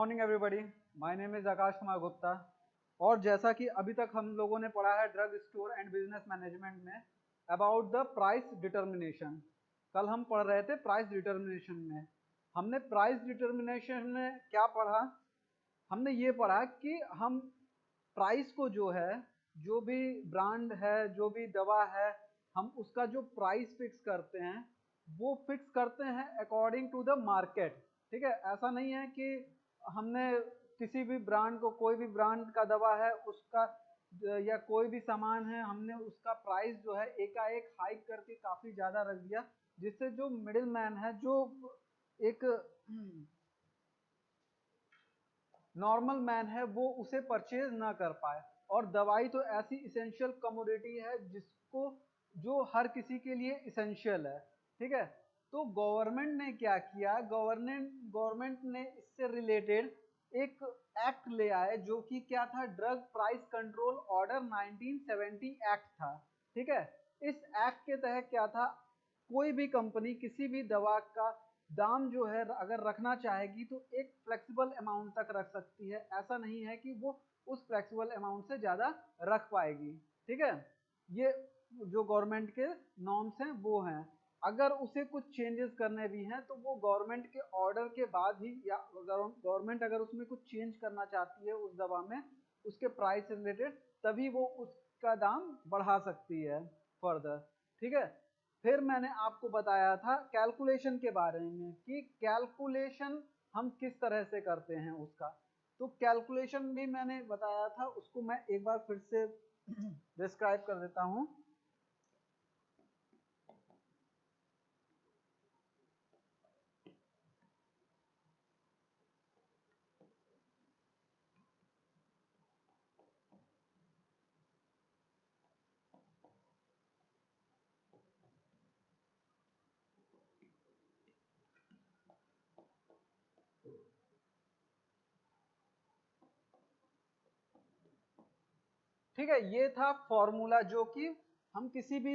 Morning everybody, my name is Akash Kumar Gupta. और जैसा कि अभी तक हम लोगों ने पढ़ा है drug store and business management में अबाउट द प्राइस डिटर्मिनेशन। कल हम पढ़ रहे थे प्राइस डिटर्मिनेशन में। हमने प्राइस डिटर्मिनेशन में क्या पढ़ा? हमने ये पढ़ा कि हम प्राइस को जो है, जो भी ब्रांड है, जो भी दवा है, हम उसका जो प्राइस फिक्स करते हैं वो फिक्स करते हैं अकॉर्डिंग टू द मार्केट। ठीक है, ऐसा नहीं है कि हमने किसी भी ब्रांड को, कोई भी ब्रांड का दवा है उसका या कोई भी सामान है, हमने उसका प्राइस जो है एकाएक हाइक करके काफी ज्यादा रख दिया, जिससे जो मिडिल मैन है, जो एक नॉर्मल मैन है, वो उसे परचेज ना कर पाए। और दवाई तो ऐसी इसेंशियल कमोडिटी है जिसको, जो हर किसी के लिए इसेंशियल है। ठीक है, तो गवर्नमेंट ने क्या किया? गवर्नमेंट ने इससे रिलेटेड एक एक्ट ले आए, जो कि क्या था? Drug price control order 1970 act था। ठीक है, इस एक्ट के तहत क्या था? कोई भी कंपनी किसी भी दवा का दाम जो है अगर रखना चाहेगी तो एक फ्लेक्सिबल अमाउंट तक रख सकती है। ऐसा नहीं है कि वो उस फ्लेक्सिबल अमाउंट से ज्यादा रख पाएगी। ठीक है, ये जो गवर्नमेंट के नॉर्म्स हैं वो हैं। अगर उसे कुछ चेंजेस करने भी हैं तो वो गवर्नमेंट के ऑर्डर के बाद ही, या गवर्नमेंट अगर उसमें कुछ चेंज करना चाहती है उस दवा में, उसके प्राइस से रिलेटेड, तभी वो उसका दाम बढ़ा सकती है फर्दर। ठीक है, फिर मैंने आपको बताया था कैलकुलेशन के बारे में कि कैलकुलेशन हम किस तरह से करते हैं उसका। तो कैलकुलेशन भी मैंने बताया था, उसको मैं एक बार फिर से डिस्क्राइब कर देता हूं। ठीक है, ये था फॉर्मूला, जो कि हम किसी भी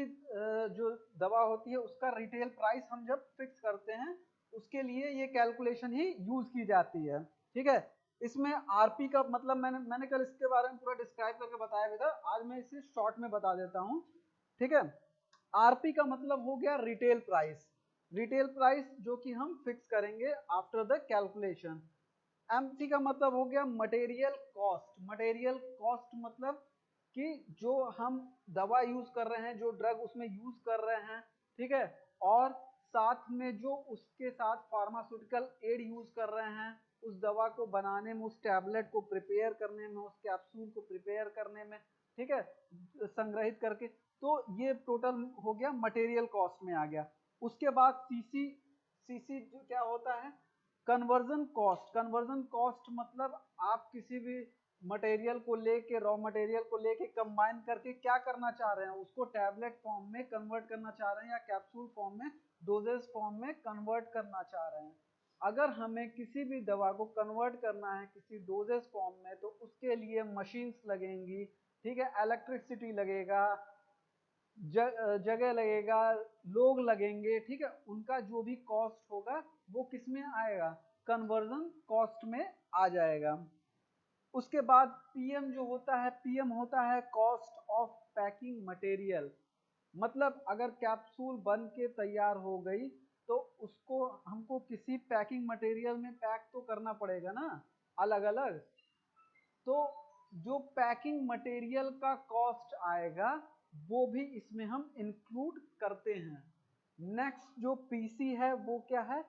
जो दवा होती है उसका रिटेल प्राइस हम जब फिक्स करते हैं, उसके लिए ये कैलकुलेशन ही यूज की जाती है। ठीक है, इसमें आरपी का मतलब मैंने कल इसके बारे में पूरा डिस्क्राइब करके बताया भी था, आज मैं इसे शॉर्ट में बता देता हूँ। ठीक है, आरपी का मतलब हो गया रिटेल प्राइस। रिटेल प्राइस जो कि हम फिक्स करेंगे आफ्टर द कैलकुलेशन। एमसी का मतलब हो गया मटेरियल कॉस्ट। मटेरियल कॉस्ट मतलब कि जो हम दवा यूज कर रहे हैं, जो ड्रग उसमें यूज कर रहे हैं, ठीक है, और साथ में जो उसके साथ फार्मास्यूटिकल एड यूज कर रहे हैं उस दवा को बनाने में, उस टैबलेट को प्रिपेयर करने में, उस कैप्सूल को प्रिपेयर करने में, ठीक है, संग्रहित करके, तो ये टोटल हो गया मटेरियल कॉस्ट में आ गया। उसके बाद सीसी। सीसी जो क्या होता है? Conversion cost. कन्वर्जन कॉस्ट मतलब आप किसी भी मटेरियल को लेके, रॉ मटेरियल को लेके कंबाइन करके क्या करना चाह रहे हैं, उसको टैबलेट फॉर्म में कन्वर्ट करना चाह रहे हैं या कैप्सूल फॉर्म में, डोजेस फॉर्म में कन्वर्ट करना चाह रहे हैं। अगर हमें किसी भी दवा को कन्वर्ट करना है किसी डोजेस फॉर्म में, तो उसके लिए मशीन्स लगेंगी, ठीक है, इलेक्ट्रिसिटी लगेगा, जगह लगेगा, लोग लगेंगे, ठीक है, उनका जो भी कॉस्ट होगा वो किस में आएगा? कन्वर्जन कॉस्ट में आ जाएगा। उसके बाद पीएम जो होता है, पीएम होता है कॉस्ट ऑफ पैकिंग मटेरियल। मतलब अगर कैप्सूल बन के तैयार हो गई तो उसको हमको किसी पैकिंग मटेरियल में पैक तो करना पड़ेगा ना, अलग अलग। तो जो पैकिंग मटेरियल का कॉस्ट आएगा वो भी इसमें हम इंक्लूड करते हैं। नेक्स्ट जो पीसी है वो क्या है?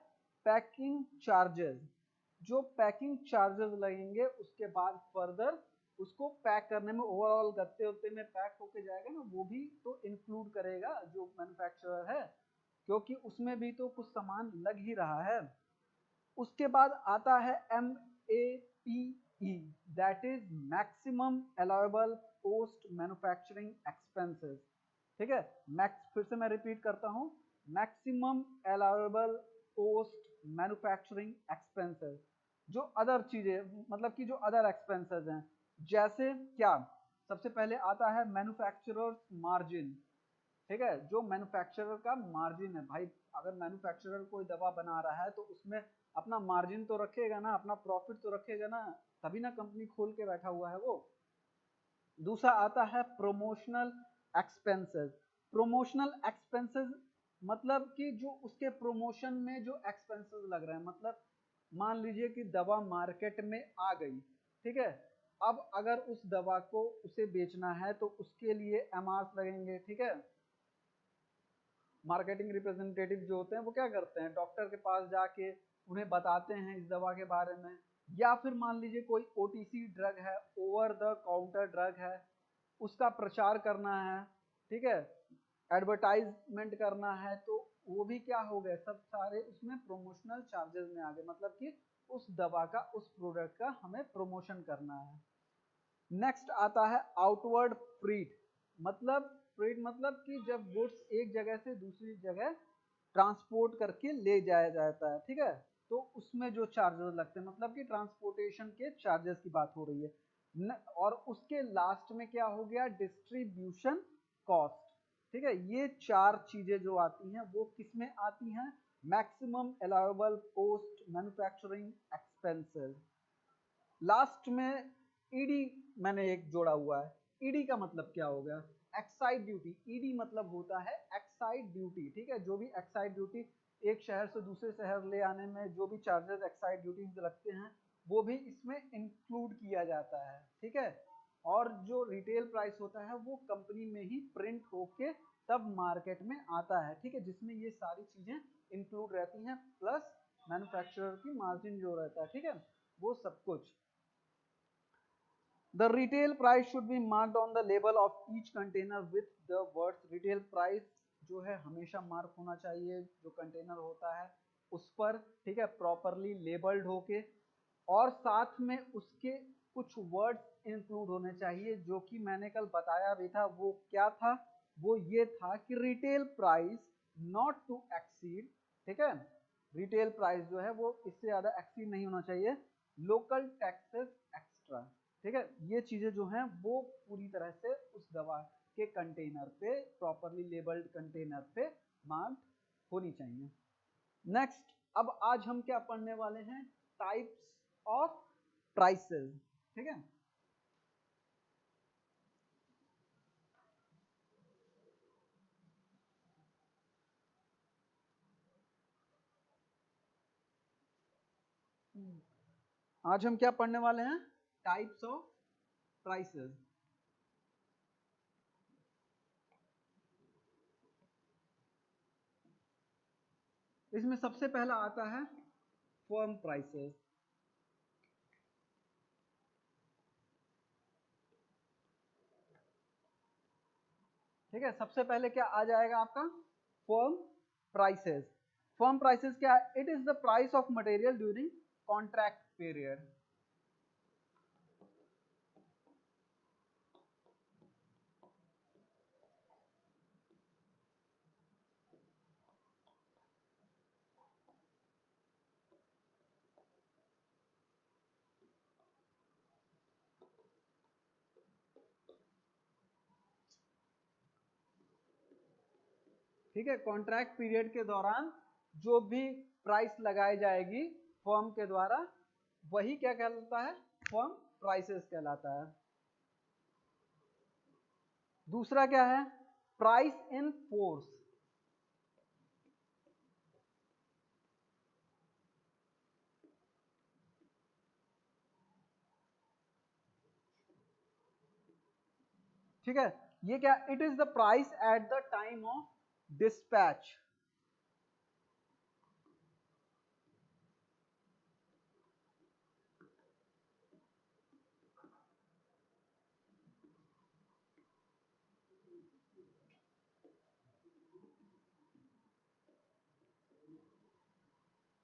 Packing charges. जो पैकिंग चार्जेस लगेंगे उसके बाद फर्दर उसको पैक करने में, ओवरऑल गत्ते उत्ते में पैक होके जाएगा ना, वो भी तो इंक्लूड करेगा जो मैन्युफैक्चरर है, क्योंकि उसमें भी तो कुछ सामान लग ही रहा है। उसके बाद आता है MAPE, that is maximum allowable post manufacturing expenses. ठीक है, मैक्स, फिर से मैं रिपीट करता हूं, maximum allowable post manufacturing expenses. जो अदर चीजें, मतलब कि जो अदर एक्सपेंसेस हैं, जैसे क्या? सबसे पहले आता है मैन्युफैक्चरर्स मार्जिन। ठीक है, जो मैन्युफैक्चरर का मार्जिन है भाई, अगर मैन्युफैक्चरर कोई दवा बना रहा है तो उसमें अपना मार्जिन तो रखेगा ना, अपना प्रॉफिट तो रखेगा ना, तभी ना कंपनी खोल के बैठा हुआ है वो। दूसरा आता है प्रोमोशनल एक्सपेंसेस। प्रोमोशनल एक्सपेंसेस मतलब कि जो उसके प्रमोशन में जो एक्सपेंसेस लग रहे हैं, मतलब मान लीजिए कि दवा मार्केट में आ गई, ठीक है, अब अगर उस दवा को उसे बेचना है तो उसके लिए एमआरएस लगेंगे, ठीक है। मार्केटिंग रिप्रेजेंटेटिव जो होते हैं वो क्या करते हैं, डॉक्टर के पास जाके उन्हें बताते हैं इस दवा के बारे में, या फिर मान लीजिए कोई ओटीसी ड्रग है, ओवर द काउंटर ड्रग है, उसका प्रचार करना है, ठीक है, एडवर्टाइजमेंट करना है, तो वो भी क्या हो गए, सब सारे उसमें प्रोमोशनल चार्जेस में आ गए, मतलब कि उस दवा का, उस प्रोडक्ट का हमें प्रमोशन करना है। नेक्स्ट आता है आउटवर्ड फ्रीट। मतलब फ्रीट मतलब कि जब गुड्स एक जगह से दूसरी जगह ट्रांसपोर्ट करके ले जाया जाता है, ठीक है, तो उसमें जो चार्जेस लगते हैं, मतलब कि ट्रांसपोर्टेशन के चार्जेस की बात हो रही है। और उसके लास्ट में क्या हो गया, डिस्ट्रीब्यूशन कॉस्ट, ठीक है। ये चार चीजें जो आती हैं वो किस में आती हैं, maximum allowable post manufacturing expenses. Last में ईडी मैंने एक जोड़ा हुआ है। ईडी का मतलब क्या हो गया, एक्साइड ड्यूटी। ईडी मतलब होता है एक्साइड ड्यूटी, ठीक है, जो भी एक्साइड ड्यूटी एक शहर से दूसरे शहर ले आने में जो भी चार्जेस एक्साइड ड्यूटी लगते हैं वो भी इसमें इंक्लूड किया जाता है, ठीक है। और जो रिटेल प्राइस होता है वो कंपनी में ही प्रिंट होके तब मार्केट में आता है, ठीक है, जिसमें ये सारी चीजें इंक्लूड रहती हैं, प्लस मैन्युफैक्चरर की मार्जिन जो रहता है, ठीक है, वो सब कुछ। The retail price should be marked on the label of each container with the words retail price जो है हमेशा मार्क होना चाहिए जो कंटेनर होता है उस पर, ठीक है, प्रॉपरली लेबल्ड होके, और साथ में उसके कुछ वर्ड्स इंक्लूड होने चाहिए जो कि मैंने कल बताया भी था। वो क्या था, वो ये था कि retail price not to exceed, ठीक है, रिटेल प्राइस जो है वो इससे ज्यादा एक्सीड नहीं होना चाहिए, लोकल टैक्सेस एक्स्ट्रा, ठीक है। ये चीजें जो हैं वो पूरी तरह से उस दवा के कंटेनर पे, प्रॉपरली लेबल्ड कंटेनर पे मार्क होनी चाहिए। नेक्स्ट, अब आज हम क्या पढ़ने वाले हैं, टाइप्स ऑफ प्राइसेस, ठीक है। आज हम क्या पढ़ने वाले हैं, टाइप्स ऑफ प्राइसेस। इसमें सबसे पहला आता है फर्म प्राइसेस, ठीक है। सबसे पहले क्या आ जाएगा आपका, फर्म प्राइसेस। फर्म प्राइसेस क्या है, it is the price of material during contract period, ठीक है। कॉन्ट्रैक्ट पीरियड के दौरान जो भी प्राइस लगाई जाएगी फर्म के द्वारा वही क्या कहलाता है, फर्म प्राइसेस कहलाता है। दूसरा क्या है, प्राइस इन फोर्स, ठीक है। ये क्या, it is the price at the time of dispatch,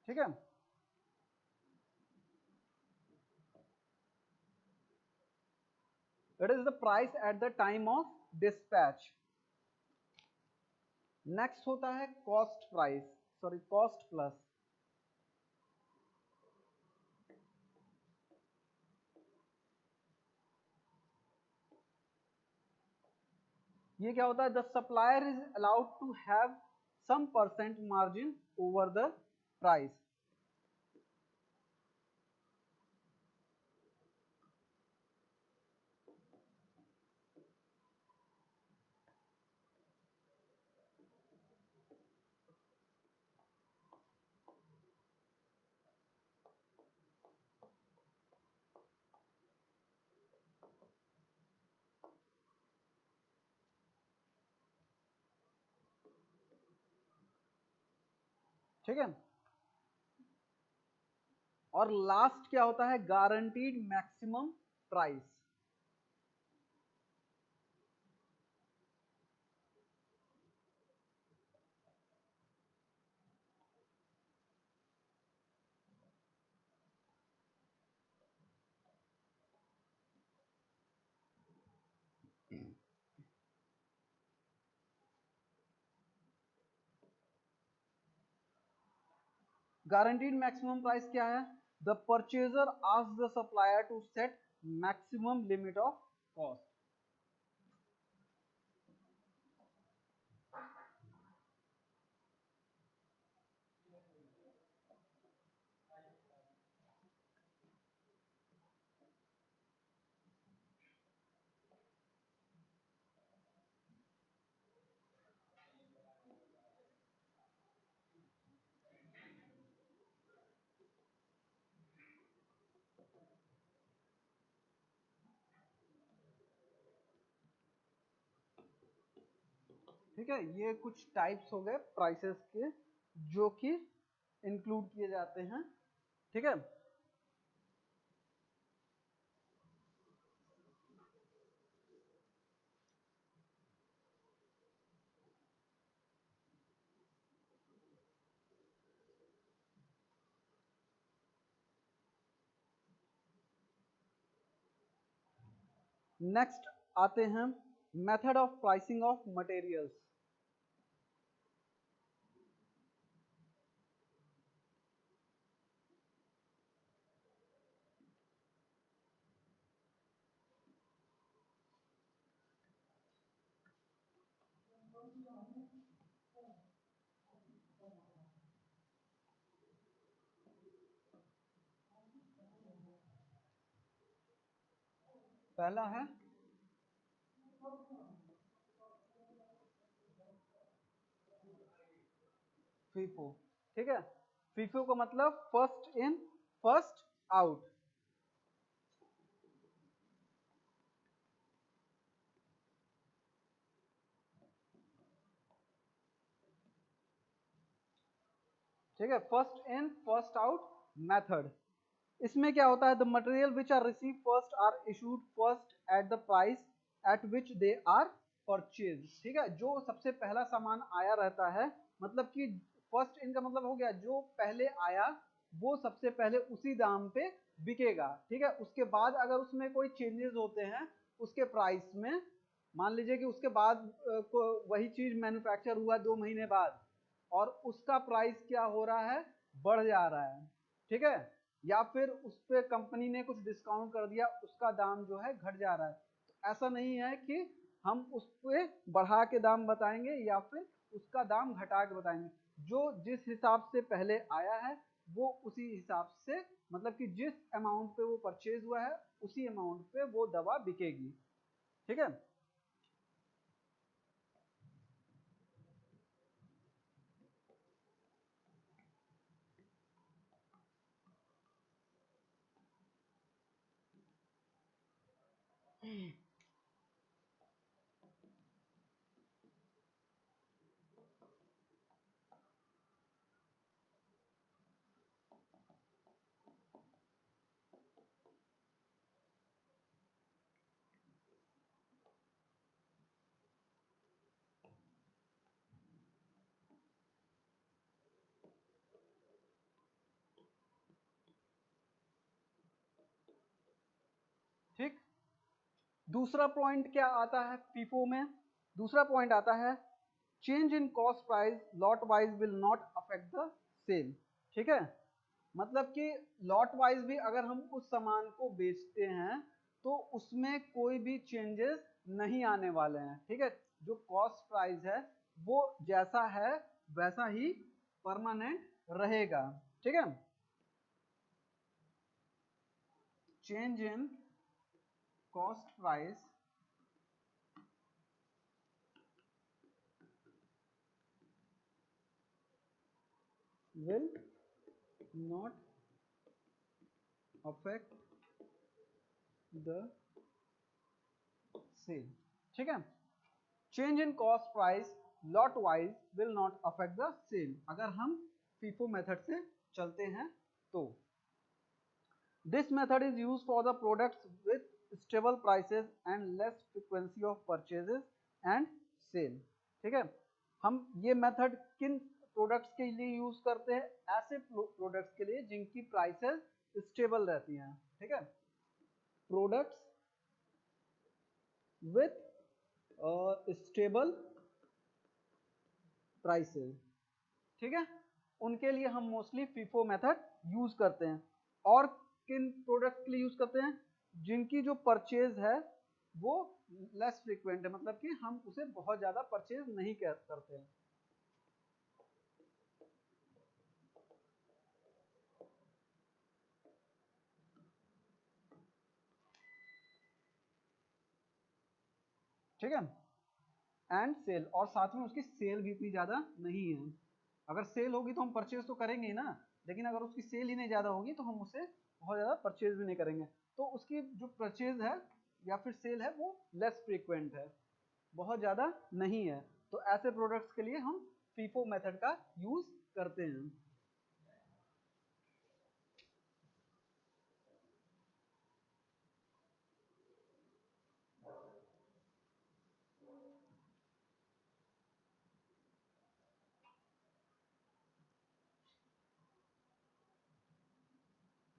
ठीक है। It is the price at the time of dispatch. Next होता है cost price, sorry cost plus. ये क्या होता है, the supplier is allowed to have some percent margin over the price, ठीक है। और लास्ट क्या होता है, guaranteed maximum price. Guaranteed maximum price क्या है, the purchaser asks the supplier to set maximum limit of cost. ठीक है, ये कुछ टाइप्स हो गए प्राइसेस के जो कि इंक्लूड किए जाते हैं। ठीक है, नेक्स्ट आते हैं method of pricing of materials. पहला है फीफो। ठीक है, फीफो का मतलब फर्स्ट इन फर्स्ट आउट। ठीक है, first in first out method. इसमें क्या होता है, the material which are receive first are issued first at the price at which they are purchase. ठीक है, जो सबसे पहला सामान आया रहता है, मतलब कि फर्स्ट इन का मतलब हो गया जो पहले आया वो सबसे पहले उसी दाम पे बिकेगा। ठीक है, उसके बाद अगर उसमें कोई चेंजेस होते हैं उसके प्राइस में, मान लीजिए कि उसके बाद वही चीज मैन्युफैक्चर हुआ 2 महीने बाद और उसका प्राइस क्या हो रहा है, बढ़ जा रहा है। ठीक है, या फिर उस पर कंपनी ने कुछ डिस्काउंट कर दिया, उसका दाम जो है घट जा रहा है। तो ऐसा नहीं है कि हम उस पे बढ़ा के दाम बताएंगे या फिर उसका दाम घटा के बताएंगे। जो जिस हिसाब से पहले आया है वो उसी हिसाब से, मतलब कि जिस अमाउंट पे वो परचेज हुआ है उसी अमाउंट पे वो दवा बिकेगी। ठीक है, ठीक। दूसरा पॉइंट क्या आता है फीफो में, दूसरा पॉइंट आता है change in cost price lot wise will not affect the sale. ठीक है, मतलब कि लॉट वाइज भी अगर हम उस सामान को बेचते हैं तो उसमें कोई भी चेंजेस नहीं आने वाले हैं। ठीक है, जो कॉस्ट प्राइस है वो जैसा है वैसा ही परमानेंट रहेगा। ठीक है, change in cost price will not affect the sale। ठीक है, change in cost price lot wise will not affect the sale. अगर हम FIFO मेथड से चलते हैं तो this method is use for the products with stable prices and less frequency of purchases and sale. ठीक है, हम ये मेथड किन प्रोडक्ट्स के लिए यूज करते हैं? ऐसे प्रोडक्ट्स के लिए जिनकी प्राइसेस स्टेबल रहती हैं। ठीक है, प्रोडक्ट्स विथ स्टेबल प्राइसेस, ठीक है, उनके लिए हम मोस्टली FIFO मेथड यूज करते हैं। और किन प्रोडक्ट के लिए यूज करते हैं? जिनकी जो परचेज है वो लेस फ्रीक्वेंट है, मतलब कि हम उसे बहुत ज्यादा परचेज नहीं करते हैं। ठीक है, एंड सेल, और साथ में उसकी सेल भी इतनी ज्यादा नहीं है। अगर सेल होगी तो हम परचेज तो करेंगे ही ना, लेकिन अगर उसकी सेल ही नहीं ज्यादा होगी तो हम उसे बहुत ज्यादा परचेज भी नहीं करेंगे। तो उसकी जो परचेज है या फिर सेल है वो लेस फ्रीक्वेंट है, बहुत ज्यादा नहीं है। तो ऐसे प्रोडक्ट्स के लिए हम FIFO मेथड का यूज करते हैं।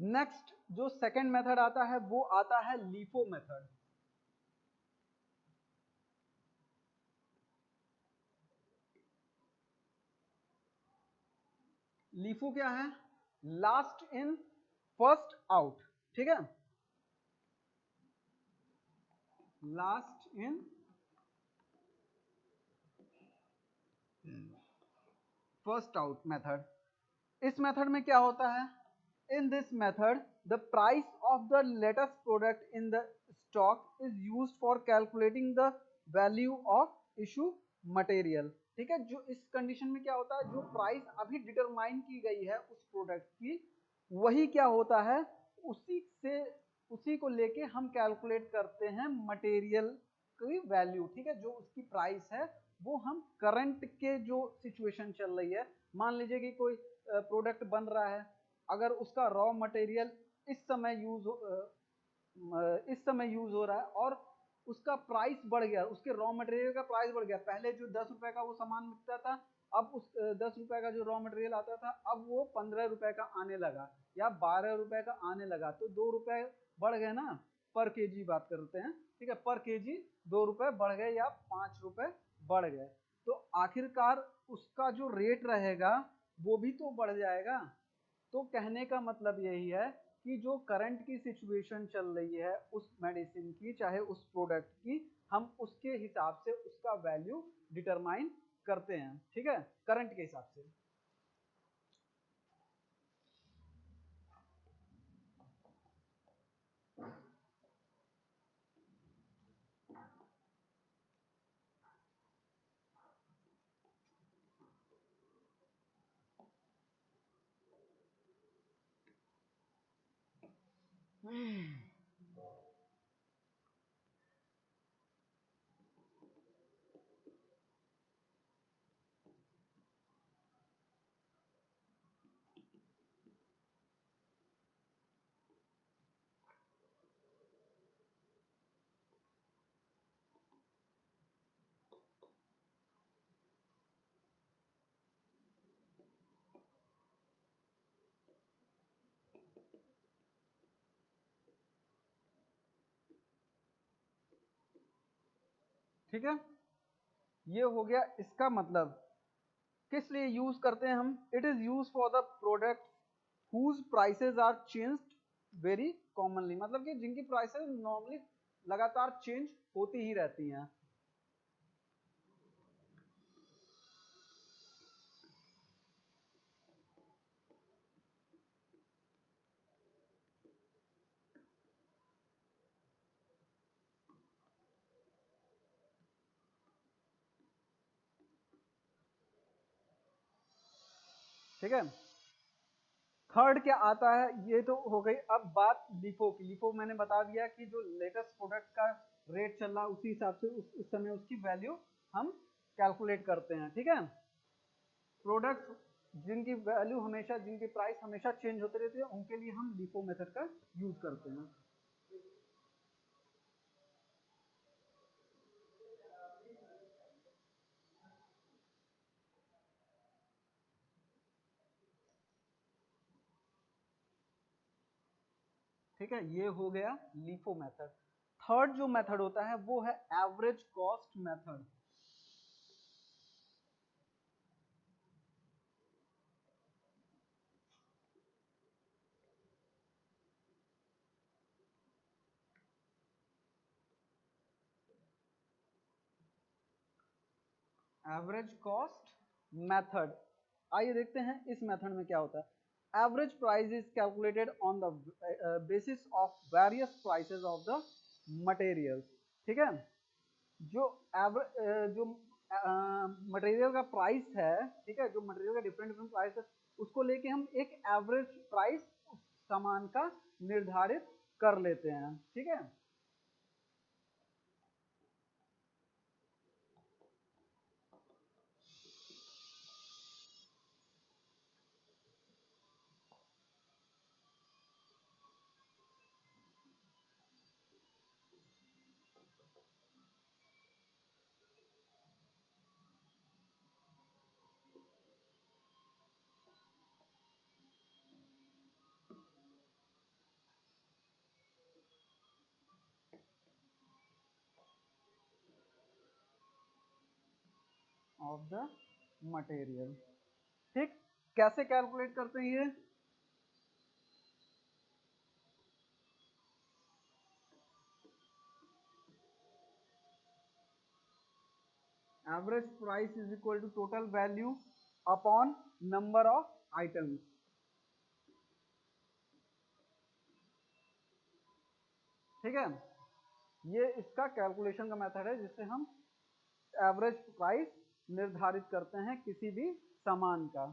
नेक्स्ट जो सेकंड मेथड आता है वो आता है LIFO मेथड। LIFO क्या है? Last in first out. ठीक है, last in first out method. इस मेथड में क्या होता है? In this method the price of the latest product in the stock is used for calculating the value of issue material. ठीक है, जो इस कंडीशन में क्या होता है, जो प्राइस अभी डिटरमाइन की गई है उस प्रोडक्ट की, वही क्या होता है, उसी को लेके हम कैलकुलेट करते हैं मटेरियल की वैल्यू। ठीक है, जो उसकी प्राइस है वो हम करंट के जो सिचुएशन चल रही है, मान लीजिए कि कोई प्रोडक्ट बन रहा है, अगर उसका रॉ मटेरियल इस समय यूज हो रहा है और उसका प्राइस बढ़ गया, उसके रॉ मटेरियल का प्राइस बढ़ गया, पहले जो 10 रुपए का वो सामान बिकता था, अब उस 10 रुपए का जो रॉ मटेरियल आता था अब वो 15 रुपए का आने लगा या 12 रुपए का आने लगा, तो 2 रुपए बढ़ गए ना, पर केजी बात करते हैं। ठीक है, पर केजी 2 रुपए बढ़ गए या 5 रुपए बढ़ गए, तो आखिरकार उसका जो रेट रहेगा वो भी तो बढ़ जाएगा। तो कहने का मतलब यही है कि जो करंट की सिचुएशन चल रही है उस मेडिसिन की, चाहे उस प्रोडक्ट की, हम उसके हिसाब से उसका वैल्यू डिटरमाइन करते हैं। ठीक है, करंट के हिसाब से। ठीक है, ये हो गया इसका मतलब। किस लिए यूज करते हैं हम? It is use for the product whose prices are changed very commonly, मतलब कि जिनकी प्राइसेस नॉर्मली लगातार चेंज होती ही रहती हैं। ठीक है, थर्ड क्या आता है? ये तो हो गई अब बात लिफो की। लिफो मैंने बता दिया कि जो लेटेस्ट प्रोडक्ट का रेट चल रहा है उसी हिसाब से उस समय उसकी वैल्यू हम कैलकुलेट करते हैं। ठीक है, प्रोडक्ट जिनकी वैल्यू हमेशा, जिनकी प्राइस हमेशा चेंज होते रहती है, उनके लिए हम लिफो मेथड का यूज करते हैं। ठीक है, ये हो गया लिफो मेथड। थर्ड जो मेथड होता है वो है average cost method. Average cost method, आइए देखते हैं इस मेथड में क्या होता है। Average price is calculated on the basis of various prices of the material. ठीक है, जो जो मटेरियल का प्राइस है, ठीक है, जो मटेरियल का डिफरेंट डिफरेंट प्राइस है, उसको लेके हम एक एवरेज प्राइस सामान का निर्धारित कर लेते हैं। ठीक है, ऑफ द मटेरियल। ठीक, कैसे कैलकुलेट करते हैं ये? Average price is equal to total value upon number of items. ठीक है, ये इसका कैलकुलेशन का मेथड है जिससे हम एवरेज प्राइस निर्धारित करते हैं किसी भी सामान का।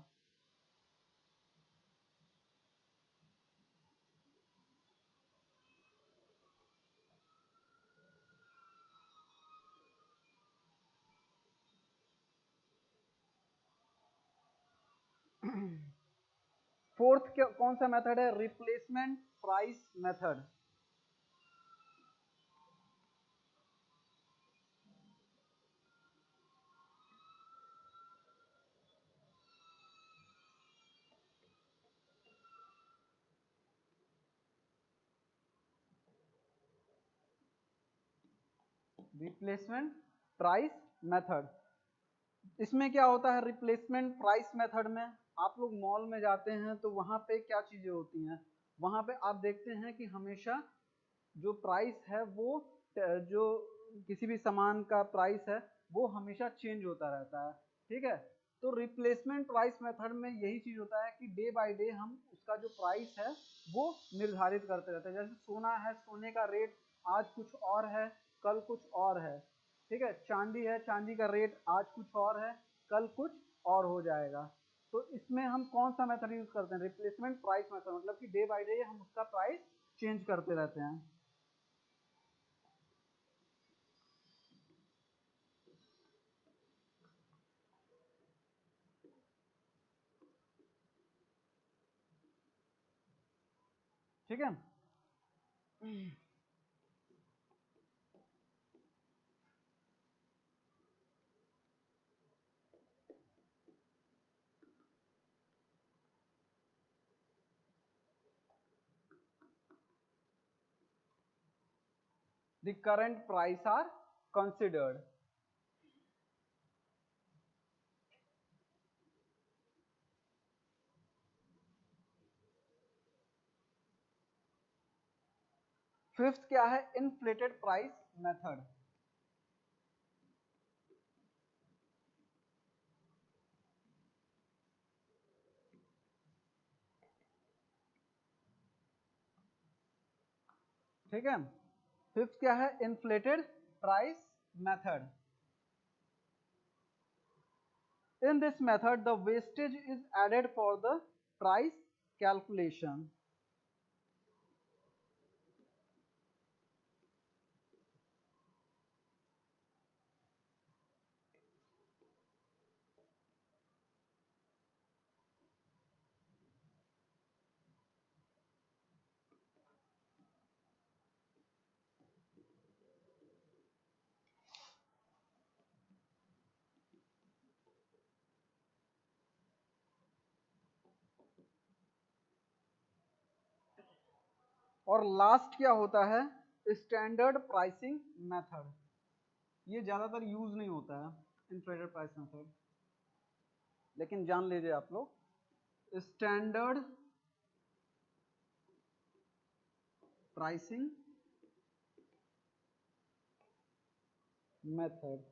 फोर्थ कौन सा मेथड है? Replacement price method. Replacement price method, इसमें क्या होता है? रिप्लेसमेंट प्राइस मेथड में आप लोग मॉल में जाते हैं तो वहां पे क्या चीजें होती हैं? वहां पे आप देखते हैं कि हमेशा जो प्राइस है वो जो किसी भी सामान का प्राइस है वो हमेशा चेंज होता रहता है। ठीक है, तो रिप्लेसमेंट प्राइस मेथड में यही चीज होता है कि डे बाय डे हम उसका जो प्राइस है वो निर्धारित करते रहते हैं। जैसे सोना है, सोने का रेट आज कुछ और है, कल कुछ और है। ठीक है, चांदी है, चांदी का रेट आज कुछ और है, कल कुछ और हो जाएगा। तो इसमें हम कौन सा मेथड यूज करते हैं? रिप्लेसमेंट प्राइस मेथड, मतलब कि डे बाय डे हम उसका प्राइस चेंज करते रहते हैं। ठीक है, the current price are considered। Fifth क्या है? Inflated price method. ठीक है, फिफ्थ क्या है? Inflated price method. In this method, the wastage is added for the price calculation। और लास्ट क्या होता है, स्टैंडर्ड प्राइसिंग मेथड। ये ज्यादातर यूज नहीं होता है इंफ्लेटेड प्राइस मेथड, लेकिन जान लीजिए आप लोग, स्टैंडर्ड प्राइसिंग मेथड,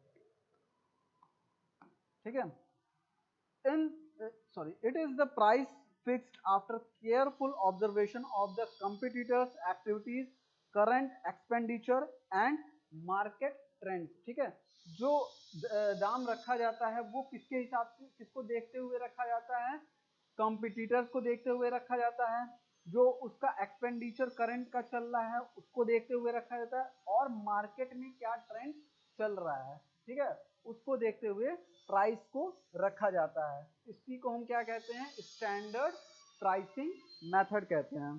ठीक है। इन sorry, it is the price fixed after careful observation of the competitors activities, current expenditure and market trends, ठीक है। जो दाम रखा जाता है वो किसके हिसाब से, किसको देखते हुए रखा जाता है, कॉम्पिटिटर्स को देखते हुए रखा जाता है, जो उसका एक्सपेंडिचर करंट का चल रहा है उसको देखते हुए रखा जाता है, और मार्केट में क्या ट्रेंड चल रहा है, ठीक है, उसको देखते हुए प्राइस को रखा जाता है। इसी को हम क्या कहते हैं, स्टैंडर्ड प्राइसिंग मेथड कहते हैं।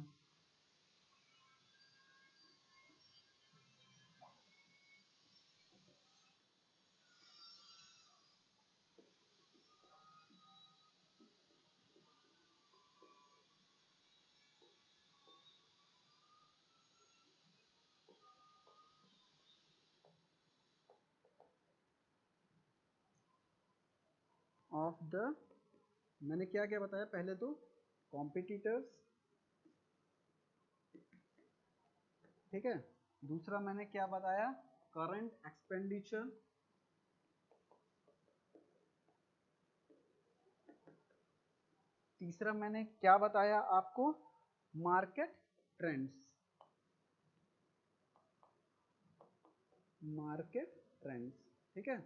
ऑफ द, मैंने क्या क्या बताया पहले, तो कॉम्पिटिटर्स, ठीक है। दूसरा मैंने क्या बताया, करंट एक्सपेंडिचर। तीसरा मैंने क्या बताया आपको, मार्केट ट्रेंड्स, मार्केट ट्रेंड्स, ठीक है।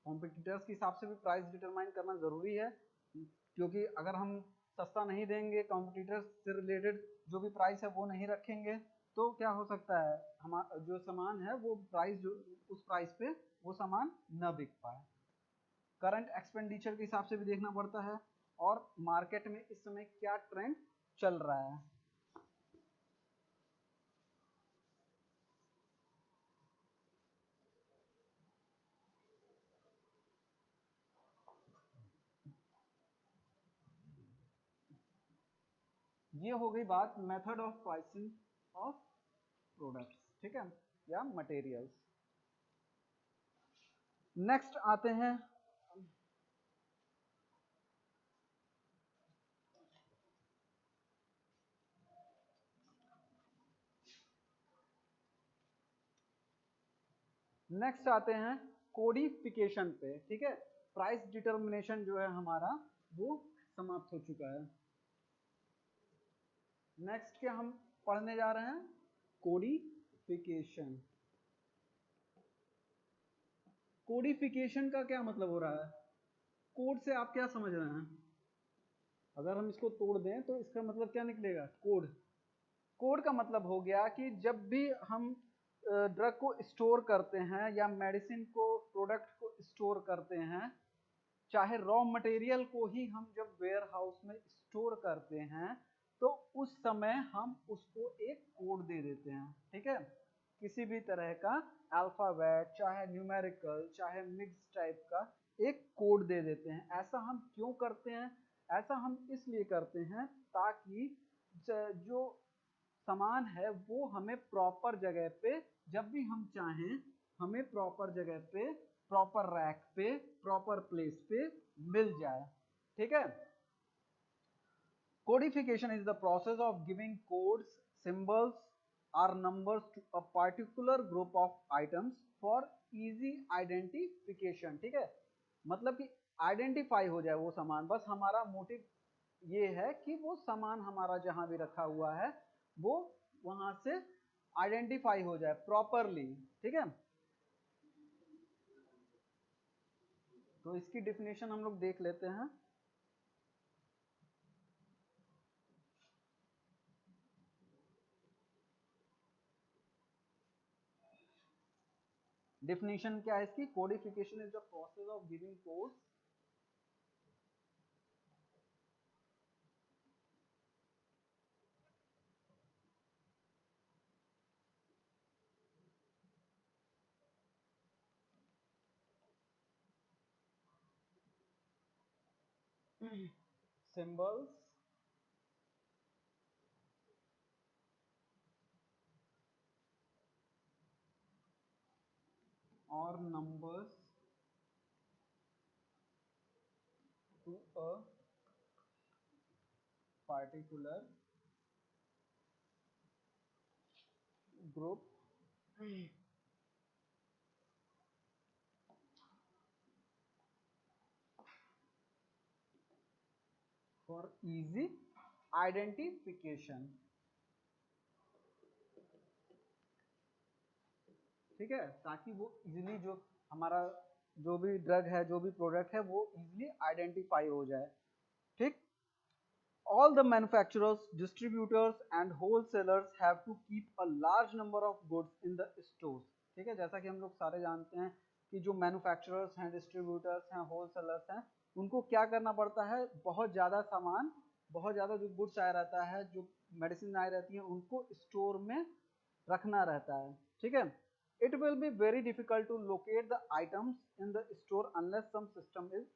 कॉम्पिटिटर्स के हिसाब से भी प्राइस डिटरमाइन करना जरूरी है, क्योंकि अगर हम सस्ता नहीं देंगे, कॉम्पिटिटर्स से रिलेटेड जो भी प्राइस है वो नहीं रखेंगे, तो क्या हो सकता है, हमारा जो सामान है वो प्राइस, जो उस प्राइस पे वो सामान न बिक पाए। करंट एक्सपेंडिचर के हिसाब से भी देखना पड़ता है, और मार्केट में इस समय क्या ट्रेंड चल रहा है। ये हो गई बात method of pricing of products, ठीक है, या मटेरियल्स। नेक्स्ट आते हैं, नेक्स्ट आते हैं कोडिफिकेशन पे, ठीक है। प्राइस डिटर्मिनेशन जो है हमारा वो समाप्त हो चुका है। नेक्स्ट क्या हम पढ़ने जा रहे हैं, कोडिफिकेशन। कोडिफिकेशन का क्या मतलब हो रहा है, कोड से आप क्या समझ रहे हैं, अगर हम इसको तोड़ दें तो इसका मतलब क्या निकलेगा, कोड। कोड का मतलब हो गया कि जब भी हम ड्रग को स्टोर करते हैं या मेडिसिन को, प्रोडक्ट को स्टोर करते हैं, चाहे रॉ मटेरियल को ही हम जब वेयर हाउस में स्टोर करते हैं, तो उस समय हम उसको एक कोड दे देते हैं, ठीक है। किसी भी तरह का अल्फाबेट, चाहे न्यूमेरिकल, चाहे मिक्स टाइप का एक कोड दे देते हैं। ऐसा हम क्यों करते हैं, ऐसा हम इसलिए करते हैं ताकि जो सामान है वो हमें प्रॉपर जगह पे, जब भी हम चाहें, हमें प्रॉपर जगह पे, प्रॉपर रैक पे, प्रॉपर प्लेस पे मिल जाए, ठीक है। Codification is the process of giving codes, symbols और numbers to a particular group of items for easy identification, ठीक है। मतलब कि आइडेंटिफाई हो जाए वो सामान, बस हमारा मोटिव ये है कि वो सामान हमारा जहां भी रखा हुआ है वो वहां से आइडेंटिफाई हो जाए प्रॉपरली, ठीक है। तो इसकी डेफिनेशन हम लोग देख लेते हैं। डेफिनेशन क्या है इसकी, codification is the process of giving codes, symbols or numbers to a particular group for easy identification। ठीक है, ताकि वो इजीली जो हमारा जो भी ड्रग है, जो भी प्रोडक्ट है, वो इजीली आइडेंटिफाई हो जाए। ठीक, all the manufacturers, distributors and wholesalers have to keep a large number of goods in the stores। ठीक है, जैसा कि हम लोग सारे जानते हैं कि जो मैन्युफैक्चरर्स हैं, डिस्ट्रीब्यूटर्स हैं, होलसेलर्स हैं, उनको क्या करना पड़ता है, बहुत ज़्यादा सामान, बहुत ज़्यादा जो गुड्स आया रहता है, जो मेडिसिन आई रहती है, उनको स्टोर में रखना रहता है। ठीक है, it will be very difficult to locate the items in the store unless some system is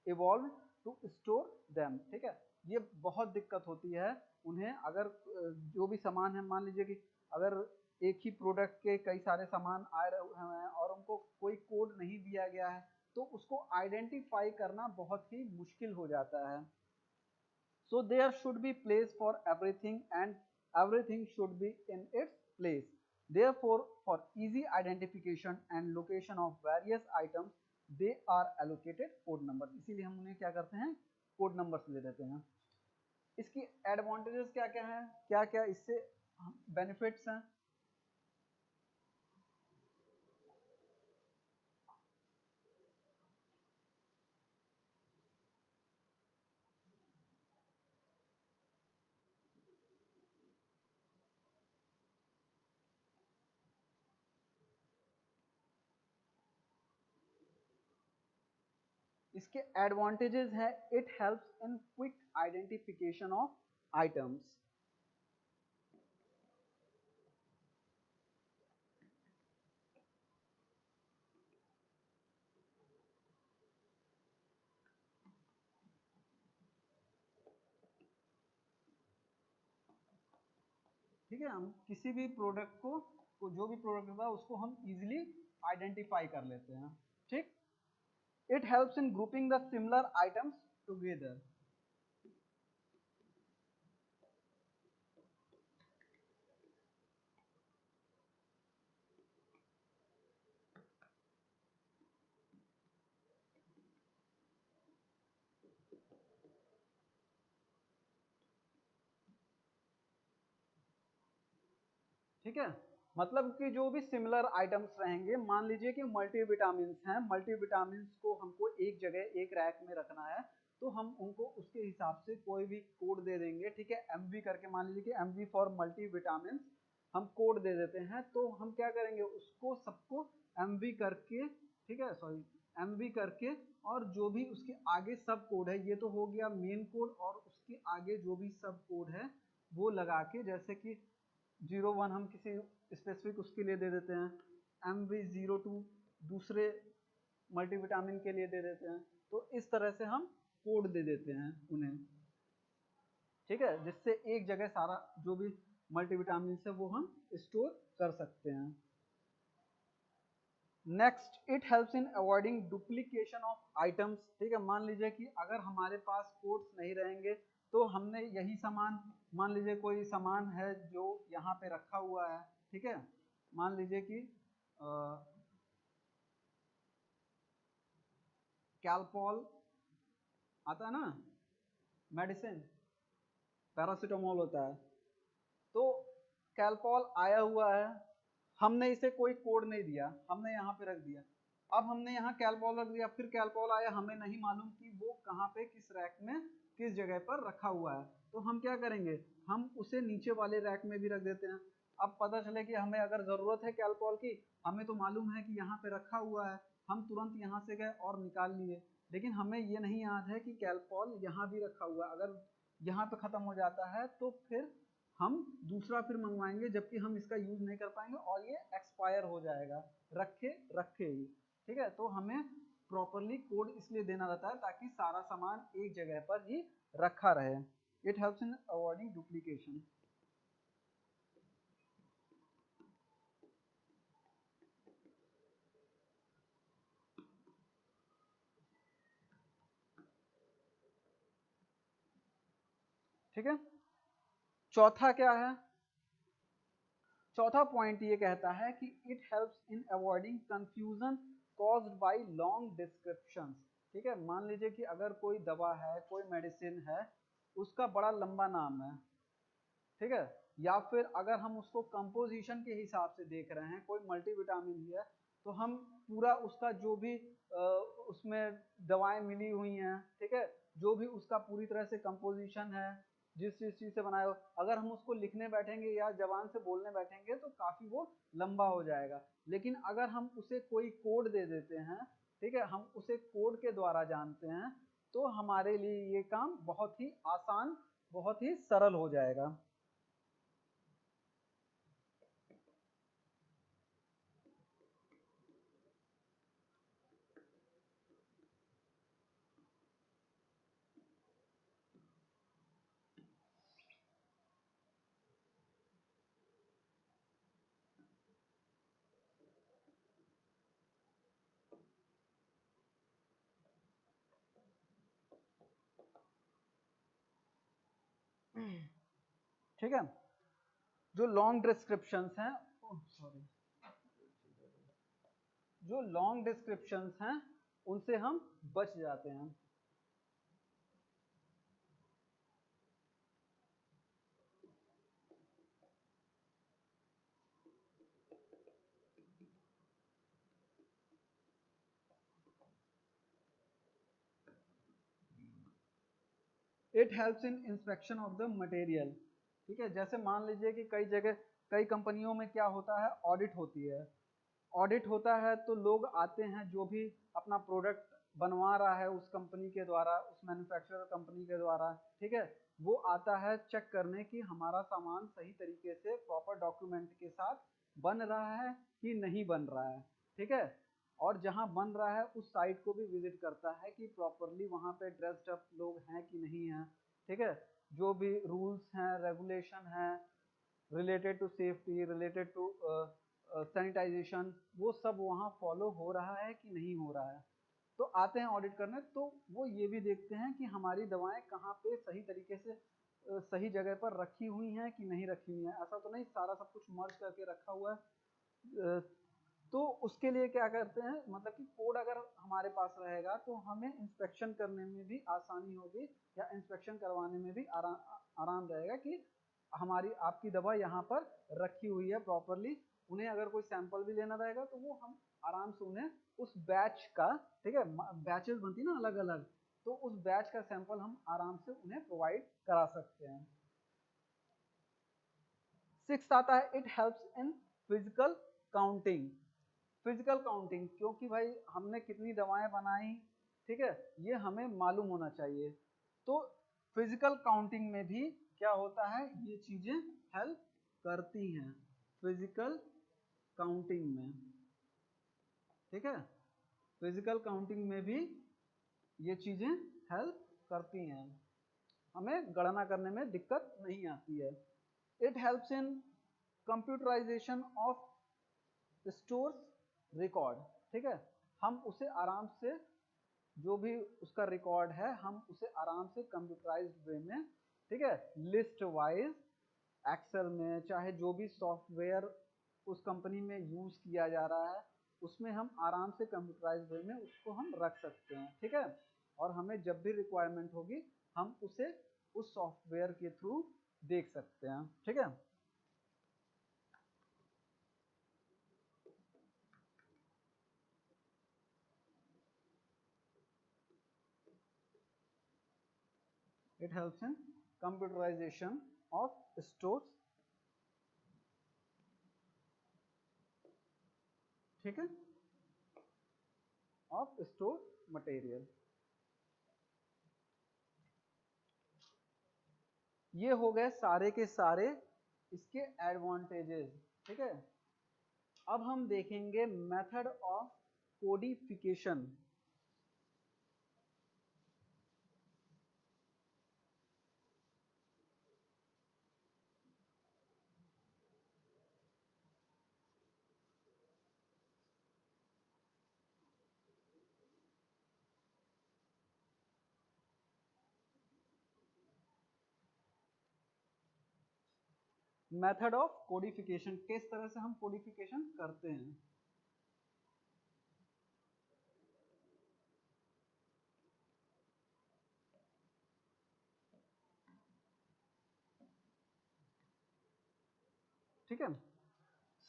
evolved to store them। ठीक है, ये बहुत दिक्कत होती है उन्हें, अगर जो भी सामान है, मान लीजिए कि अगर एक ही प्रोडक्ट के कई सारे सामान आ रहे हैं और उनको कोई कोड नहीं दिया गया है, तो उसको आइडेंटिफाई करना बहुत ही मुश्किल हो जाता है। So there should be place for everything and everything should be in its place। Therefore, for easy identification and location of various items, they are allocated code numbers। इसीलिए हम उन्हें क्या करते हैं, कोड नंबर्स दे देते हैं। इसकी advantages क्या क्या हैं, क्या क्या इससे बेनिफिट्स हैं। इसके एडवांटेजेस है, it helps in quick identification of items. ठीक है, हम किसी भी प्रोडक्ट को जो भी प्रोडक्ट होता है उसको हम इजीली आइडेंटिफाई कर लेते हैं। ठीक, it helps in grouping the similar items together. ठीक है, मतलब कि जो भी सिमिलर आइटम्स रहेंगे, मान लीजिए कि मल्टीविटामिन्स हैं, मल्टीविटामिन्स को हमको एक जगह एक रैक में रखना है, तो हम उनको उसके हिसाब से कोई भी कोड दे देंगे। ठीक है, एमवी करके, मान लीजिए कि एमवी फॉर मल्टीविटामिन्स हम कोड दे देते हैं, तो हम क्या करेंगे, उसको सबको एमवी करके, ठीक है, सॉरी, एमवी करके, और जो भी उसके आगे सब कोड है, ये तो हो गया मेन कोड, और उसके आगे जो भी सब कोड है वो लगा के, जैसे कि 01 हम किसी स्पेसिफिक उसके लिए दे देते हैं, MV02 दूसरे मल्टीविटामिन के लिए दे देते हैं, तो इस तरह से हम कोड दे देते हैं उन्हें। ठीक है, जिससे एक जगह सारा जो भी मल्टीविटामिन है वो हम स्टोर कर सकते हैं। Next, it helps in avoiding duplication of items. ठीक है, मान लीजिए कि अगर हमारे पास कोड्स नहीं रहेंगे, तो हमने यही सामान, मान लीजिए कोई सामान है जो यहाँ पे रखा हुआ है, ठीक है, मान लीजिए कि कैलपॉल आता है ना, मेडिसिन, पैरासीटामोल होता है, तो कैलपॉल आया हुआ है, हमने इसे कोई कोड नहीं दिया, हमने यहाँ पे रख दिया। अब हमने यहाँ कैलपॉल रख दिया, फिर कैलपॉल आया, हमें नहीं मालूम कि वो कहाँ पे, किस रैक में, किस जगह पर रखा हुआ है, तो हम क्या करेंगे, हम उसे नीचे वाले रैक में भी रख देते हैं। अब पता चले कि हमें अगर ज़रूरत है कैलपॉल की, हमें तो मालूम है कि यहाँ पे रखा हुआ है, हम तुरंत यहाँ से गए और निकाल लिए, लेकिन हमें ये नहीं याद है कि कैलपॉल यहाँ भी रखा हुआ है। अगर यहाँ पे ख़त्म हो जाता है तो फिर हम दूसरा फिर मंगवाएंगे, जबकि हम इसका यूज़ नहीं कर पाएंगे और ये एक्सपायर हो जाएगा रखे रखे ही। ठीक है, तो हमें प्रॉपरली कोड इसलिए देना रहता है ताकि सारा सामान एक जगह पर ही रखा रहे। It helps in avoiding duplication. ठीक है। चौथा क्या है, चौथा पॉइंट ये कहता है कि it helps in avoiding confusion caused by long descriptions. ठीक है, मान लीजिए कि अगर कोई दवा है, कोई मेडिसिन है, उसका बड़ा लंबा नाम है, ठीक है, या फिर अगर हम उसको कंपोजिशन के हिसाब से देख रहे हैं, कोई मल्टीविटामिन ही है, तो हम पूरा उसका जो भी उसमें दवाएं मिली हुई हैं, ठीक है, जो भी उसका पूरी तरह से कंपोजिशन है, जिस जिस चीज से बनाया हो, अगर हम उसको लिखने बैठेंगे या जबान से बोलने बैठेंगे तो काफी वो लंबा हो जाएगा। लेकिन अगर हम उसे कोई कोड दे देते हैं, ठीक है, हम उसे कोड के द्वारा जानते हैं, तो हमारे लिए ये काम बहुत ही आसान, बहुत ही सरल हो जाएगा। ठीक है, जो लॉन्ग डिस्क्रिप्शंस हैं, सॉरी, जो लॉन्ग डिस्क्रिप्शंस हैं उनसे हम बच जाते हैं। It helps in inspection of the material. ठीक है, जैसे मान लीजिए कि कई जगह, कई कंपनियों में क्या होता है, ऑडिट होती है। ऑडिट होता है तो लोग आते हैं, जो भी अपना प्रोडक्ट बनवा रहा है उस कंपनी के द्वारा, उस मैन्युफैक्चरर कंपनी के द्वारा, ठीक है, वो आता है चेक करने कि हमारा सामान सही तरीके से प्रॉपर डॉक्यूमेंट के साथ बन रहा है कि नहीं बन रहा है। ठीक है, और जहाँ बन रहा है उस साइट को भी विजिट करता है कि प्रॉपरली वहाँ पे ड्रेस्ड अप लोग हैं कि नहीं हैं। ठीक है, जो भी रूल्स हैं, रेगुलेशन हैं related to safety, related to sanitization, वो सब वहाँ फॉलो हो रहा है कि नहीं हो रहा है। तो आते हैं ऑडिट करने, तो वो ये भी देखते हैं कि हमारी दवाएं कहाँ पे सही तरीके से सही जगह पर रखी हुई हैं कि नहीं रखी हुई हैं। ऐसा तो नहीं सारा सब कुछ मर्ज करके रखा हुआ है। तो उसके लिए क्या करते हैं, मतलब कि कोड अगर हमारे पास रहेगा तो हमें इंस्पेक्शन करने में भी आसानी होगी, या इंस्पेक्शन करवाने में भी आराम रहेगा कि हमारी आपकी दवा यहाँ पर रखी हुई है प्रॉपरली। उन्हें अगर कोई सैंपल भी लेना रहेगा तो वो हम आराम से उन्हें उस बैच का, ठीक है, बैचेस बनती ना अलग अलग, तो उस बैच का सैंपल हम आराम से उन्हें प्रोवाइड करा सकते हैं। सिक्स आता है, it helps in physical counting. Physical counting, क्योंकि भाई हमने कितनी दवाएं बनाई, ठीक है, ये हमें मालूम होना चाहिए। तो फिजिकल काउंटिंग में भी क्या होता है, ये चीजें हेल्प करती हैं फिजिकल काउंटिंग में। ठीक है, फिजिकल काउंटिंग में भी ये चीजें हेल्प करती हैं, हमें गणना करने में दिक्कत नहीं आती है। It helps in computerization of stores record. ठीक है, हम उसे आराम से, जो भी उसका रिकॉर्ड है, हम उसे आराम से कंप्यूटराइज्ड वे में, ठीक है, लिस्ट वाइज एक्सेल में, चाहे जो भी सॉफ्टवेयर उस कंपनी में यूज किया जा रहा है, उसमें हम आराम से कंप्यूटराइज्ड वे में उसको हम रख सकते हैं। ठीक है, और हमें जब भी रिक्वायरमेंट होगी हम उसे उस सॉफ्टवेयर के थ्रू देख सकते हैं। ठीक है, it helps in computerization of stores। ठीक है, ऑफ स्टोर मटेरियल। ये हो गए सारे के सारे इसके एडवांटेजेस। ठीक है, अब हम देखेंगे method of codification. Method of codification, किस तरह से हम कोडिफिकेशन करते हैं। ठीक है,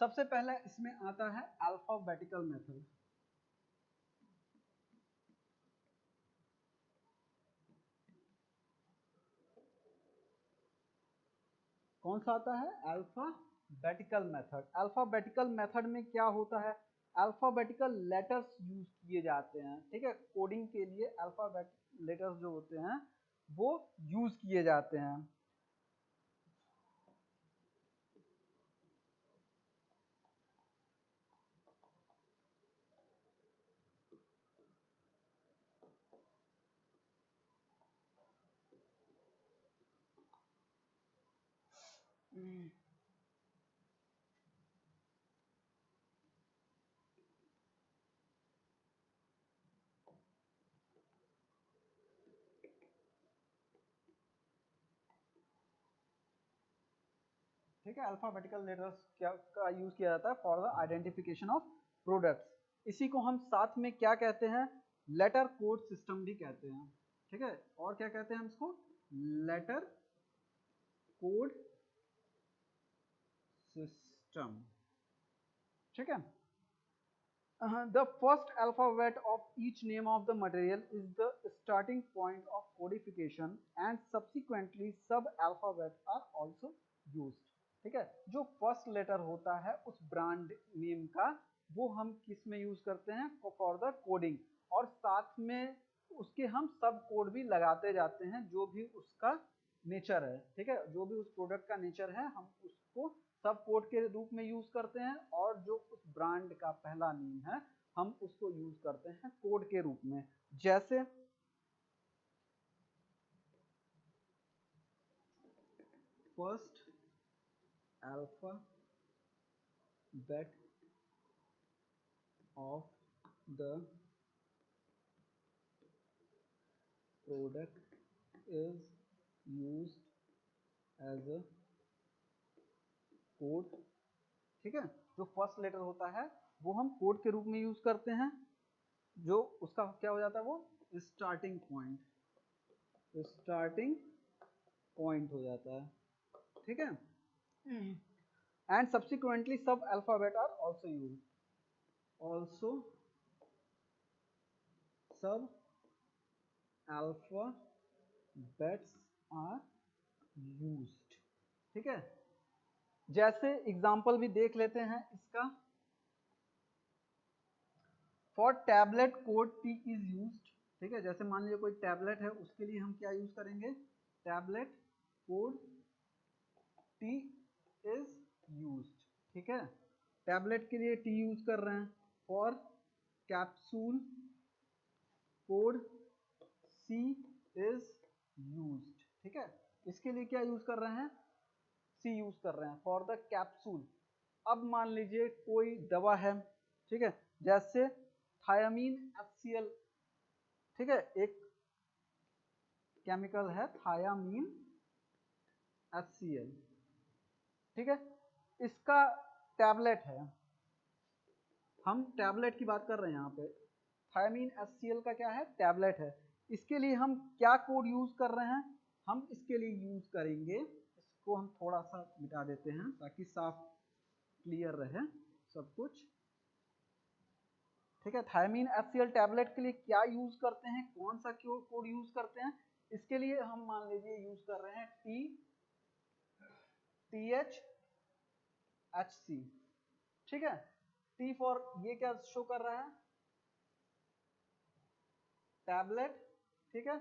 सबसे पहले इसमें आता है अल्फाबेटिकल मेथड। कौन सा आता है, अल्फाबेटिकल मेथड। अल्फाबेटिकल मेथड में क्या होता है, अल्फाबेटिकल लेटर्स यूज किए जाते हैं। ठीक है, कोडिंग के लिए अल्फाबेटिक लेटर्स जो होते हैं वो यूज किए जाते हैं। ठीक है, अल्फाबेटिकल लेटर्स क्या का यूज किया जाता है for the identification of products. इसी को हम साथ में क्या कहते हैं, लेटर कोड सिस्टम भी कहते हैं। ठीक है, और क्या कहते हैं हम इसको, लेटर कोड सिस्टम। ठीक है, the first alphabet of each name of the material is the starting point of codification and subsequently sub alphabets are also used। ठीक है, जो फर्स्ट लेटर होता है उस ब्रांड नेम का वो हम किस में यूज करते हैं, फॉर द कोडिंग, और साथ में उसके हम सब कोड भी लगाते जाते हैं जो भी उसका नेचर है। ठीक है, जो भी उस प्रोडक्ट का नेचर है हम उसको सब कोड के रूप में यूज करते हैं, और जो उस ब्रांड का पहला नेम है हम उसको यूज करते हैं कोड के रूप में। जैसे first alphabet of the product is used as a code. ठीक है, जो फर्स्ट लेटर होता है वो हम कोड के रूप में यूज करते हैं, जो उसका क्या हो जाता है, वो स्टार्टिंग पॉइंट हो जाता है। ठीक है, एंड सब्सिक्वेंटली सब अल्फाबेट आर ऑल्सो यूज, सब अल्फाबेट्स आर यूज्ड। ठीक है, जैसे एग्जांपल भी देख लेते हैं इसका। For tablet code T is used. ठीक है, जैसे मान लीजिए कोई टैबलेट है उसके लिए हम क्या यूज करेंगे, tablet code T is used. ठीक है, टैबलेट के लिए टी यूज कर रहे हैं। For capsule code C is used. ठीक है, इसके लिए क्या यूज कर रहे हैं, सी यूज कर रहे हैं फॉर द कैप्सूल। अब मान लीजिए कोई दवा है, ठीक है, जैसे थायामीन HCl। ठीक है, एक केमिकल है थायामीन HCl। ठीक है, इसका टैबलेट है, हम टैबलेट की बात कर रहे हैं यहाँ पे। थायामीन HCl का क्या है, टैबलेट है। इसके लिए हम क्या कोड यूज कर रहे हैं, हम इसके लिए यूज करेंगे, इसको हम थोड़ा सा मिटा देते हैं ताकि साफ क्लियर रहे सब कुछ। ठीक है, थायामीन HCl टैबलेट के लिए क्या यूज करते हैं, कौन सा कोड यूज करते हैं, इसके लिए हम मान लीजिए यूज कर रहे हैं THC। ठीक है, T फॉर ये क्या शो कर रहा है, टैबलेट। ठीक है,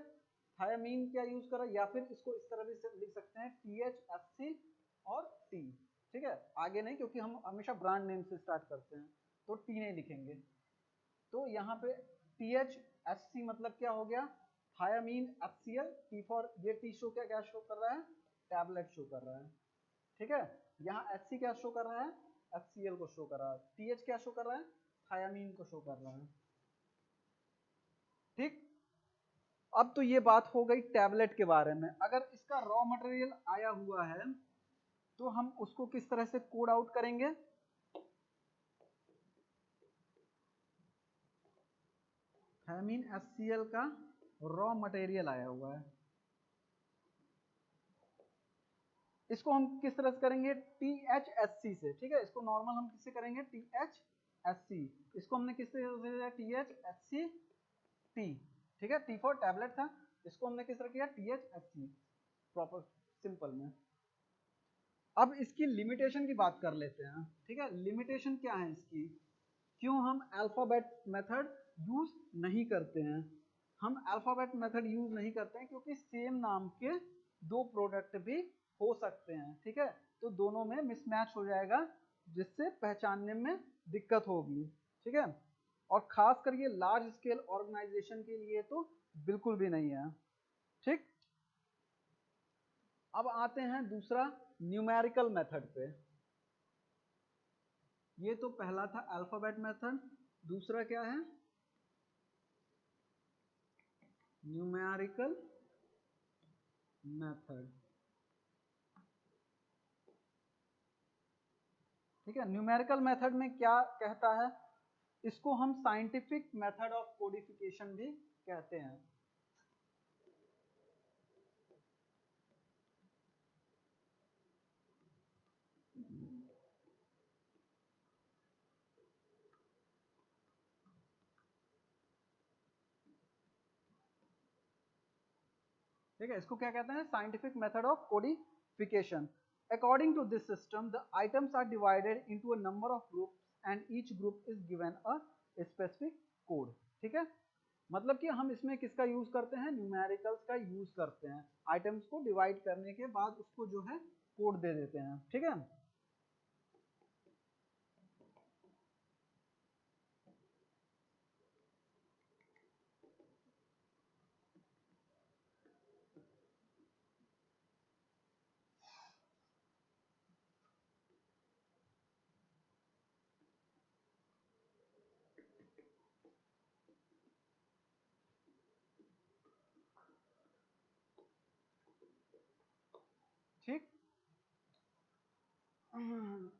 थायामीन क्या यूज कर रहा है, या फिर इसको इस तरह भी लिख सकते हैं THC और T। ठीक है, आगे नहीं, क्योंकि हम हमेशा ब्रांड नेम से स्टार्ट करते हैं तो T नहीं लिखेंगे। तो यहाँ पे THC मतलब क्या हो गया, थायामीन HCl। T फॉर ये T शो क्या शो कर रहा है, टैबलेट शो कर रहा है। ठीक है, यहाँ HC क्या शो कर रहा है, HCl को शो कर रहा है। TH क्या शो कर रहा है, थायामीन को शो कर रहा है। ठीक, अब तो ये बात हो गई टैबलेट के बारे में। अगर इसका रॉ मटेरियल आया हुआ है तो हम उसको किस तरह से कोड आउट करेंगे? थैमीन HCl का रॉ मटेरियल आया हुआ है, इसको हम किस तरह से करेंगे? THSC से, ठीक है। इसको नॉर्मल हम किससे करेंगे? THSC। इसको हमने किस तरह से किया? THSCT, ठीक है। T फॉर टैबलेट था, इसको हमने किस तरह किया? THSC, प्रॉपर सिंपल में। अब इसकी लिमिटेशन की बात कर लेते हैं, ठीक है। लिमिटेशन क्या है इसकी? क्यों हम अल्फाबेट मेथड यूज नहीं करते हैं? हम अल्फाबेट मेथड यूज नहीं करते हैं क्योंकि सेम नाम के दो प्रोडक्ट भी हो सकते हैं, ठीक है। तो दोनों में मिसमैच हो जाएगा, जिससे पहचानने में दिक्कत होगी, ठीक है। और खास कर ये लार्ज स्केल ऑर्गेनाइजेशन के लिए तो बिल्कुल भी नहीं है, ठीक। अब आते हैं दूसरा न्यूमेरिकल मेथड पे। ये तो पहला था अल्फाबेट मेथड, दूसरा क्या है? न्यूमेरिकल मेथड, ठीक है। न्यूमेरिकल मेथड में क्या कहता है? इसको हम साइंटिफिक मेथड ऑफ कोडिफिकेशन भी कहते हैं। ठीक है, इसको क्या कहते हैं? Scientific method of codification. According to this system the items are divided into a number of groups and each group is given a specific code, ठीक है। मतलब कि हम इसमें किसका यूज करते हैं? न्यूमेरिकल्स का यूज करते हैं। आइटम्स को डिवाइड करने के बाद उसको जो है कोड दे देते हैं, ठीक है। ठीक,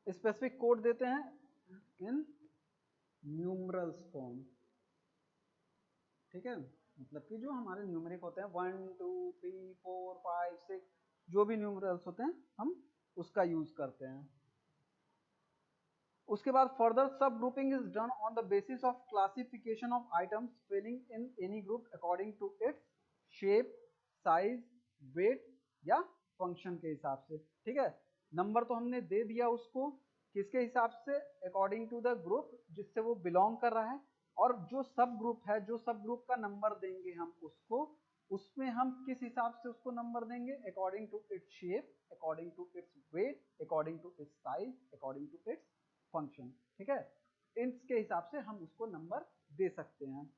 स्पेसिफिक कोड देते हैं इन न्यूमरल्स फॉर्म, ठीक है। मतलब कि जो हमारे न्यूमेरिक होते हैं 1 2 3 4 5 6 जो भी न्यूमरल्स होते हैं हम उसका यूज करते हैं। उसके बाद further sub grouping is done on the basis of classification of items falling in any group according to its shape, size, weight या फंक्शन के हिसाब से, ठीक है। नंबर तो हमने दे दिया उसको, किसके हिसाब से? अकॉर्डिंग टू द ग्रुप जिससे वो बिलोंग कर रहा है। और जो सब ग्रुप है, जो सब ग्रुप का नंबर देंगे हम उसको, उसमें हम किस हिसाब से उसको नंबर देंगे? According to its shape, according to its weight, according to its size, according to its function, ठीक है। इसके हिसाब से हम उसको नंबर दे सकते हैं।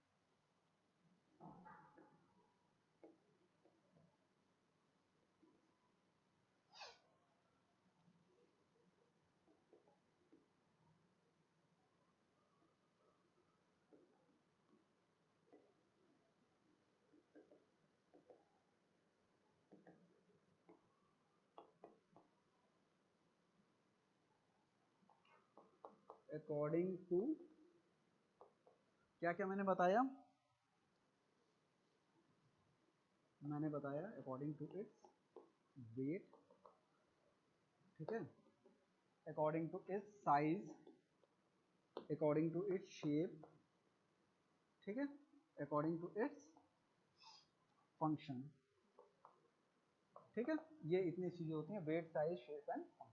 अकॉर्डिंग टू क्या क्या मैंने बताया? मैंने बताया अकॉर्डिंग टू इट्स वेट, ठीक है, according to its size, according to its shape, ठीक है, अकॉर्डिंग टू इट्स फंक्शन, ठीक है। ये इतनी चीजें होती हैं, weight, size, shape and function.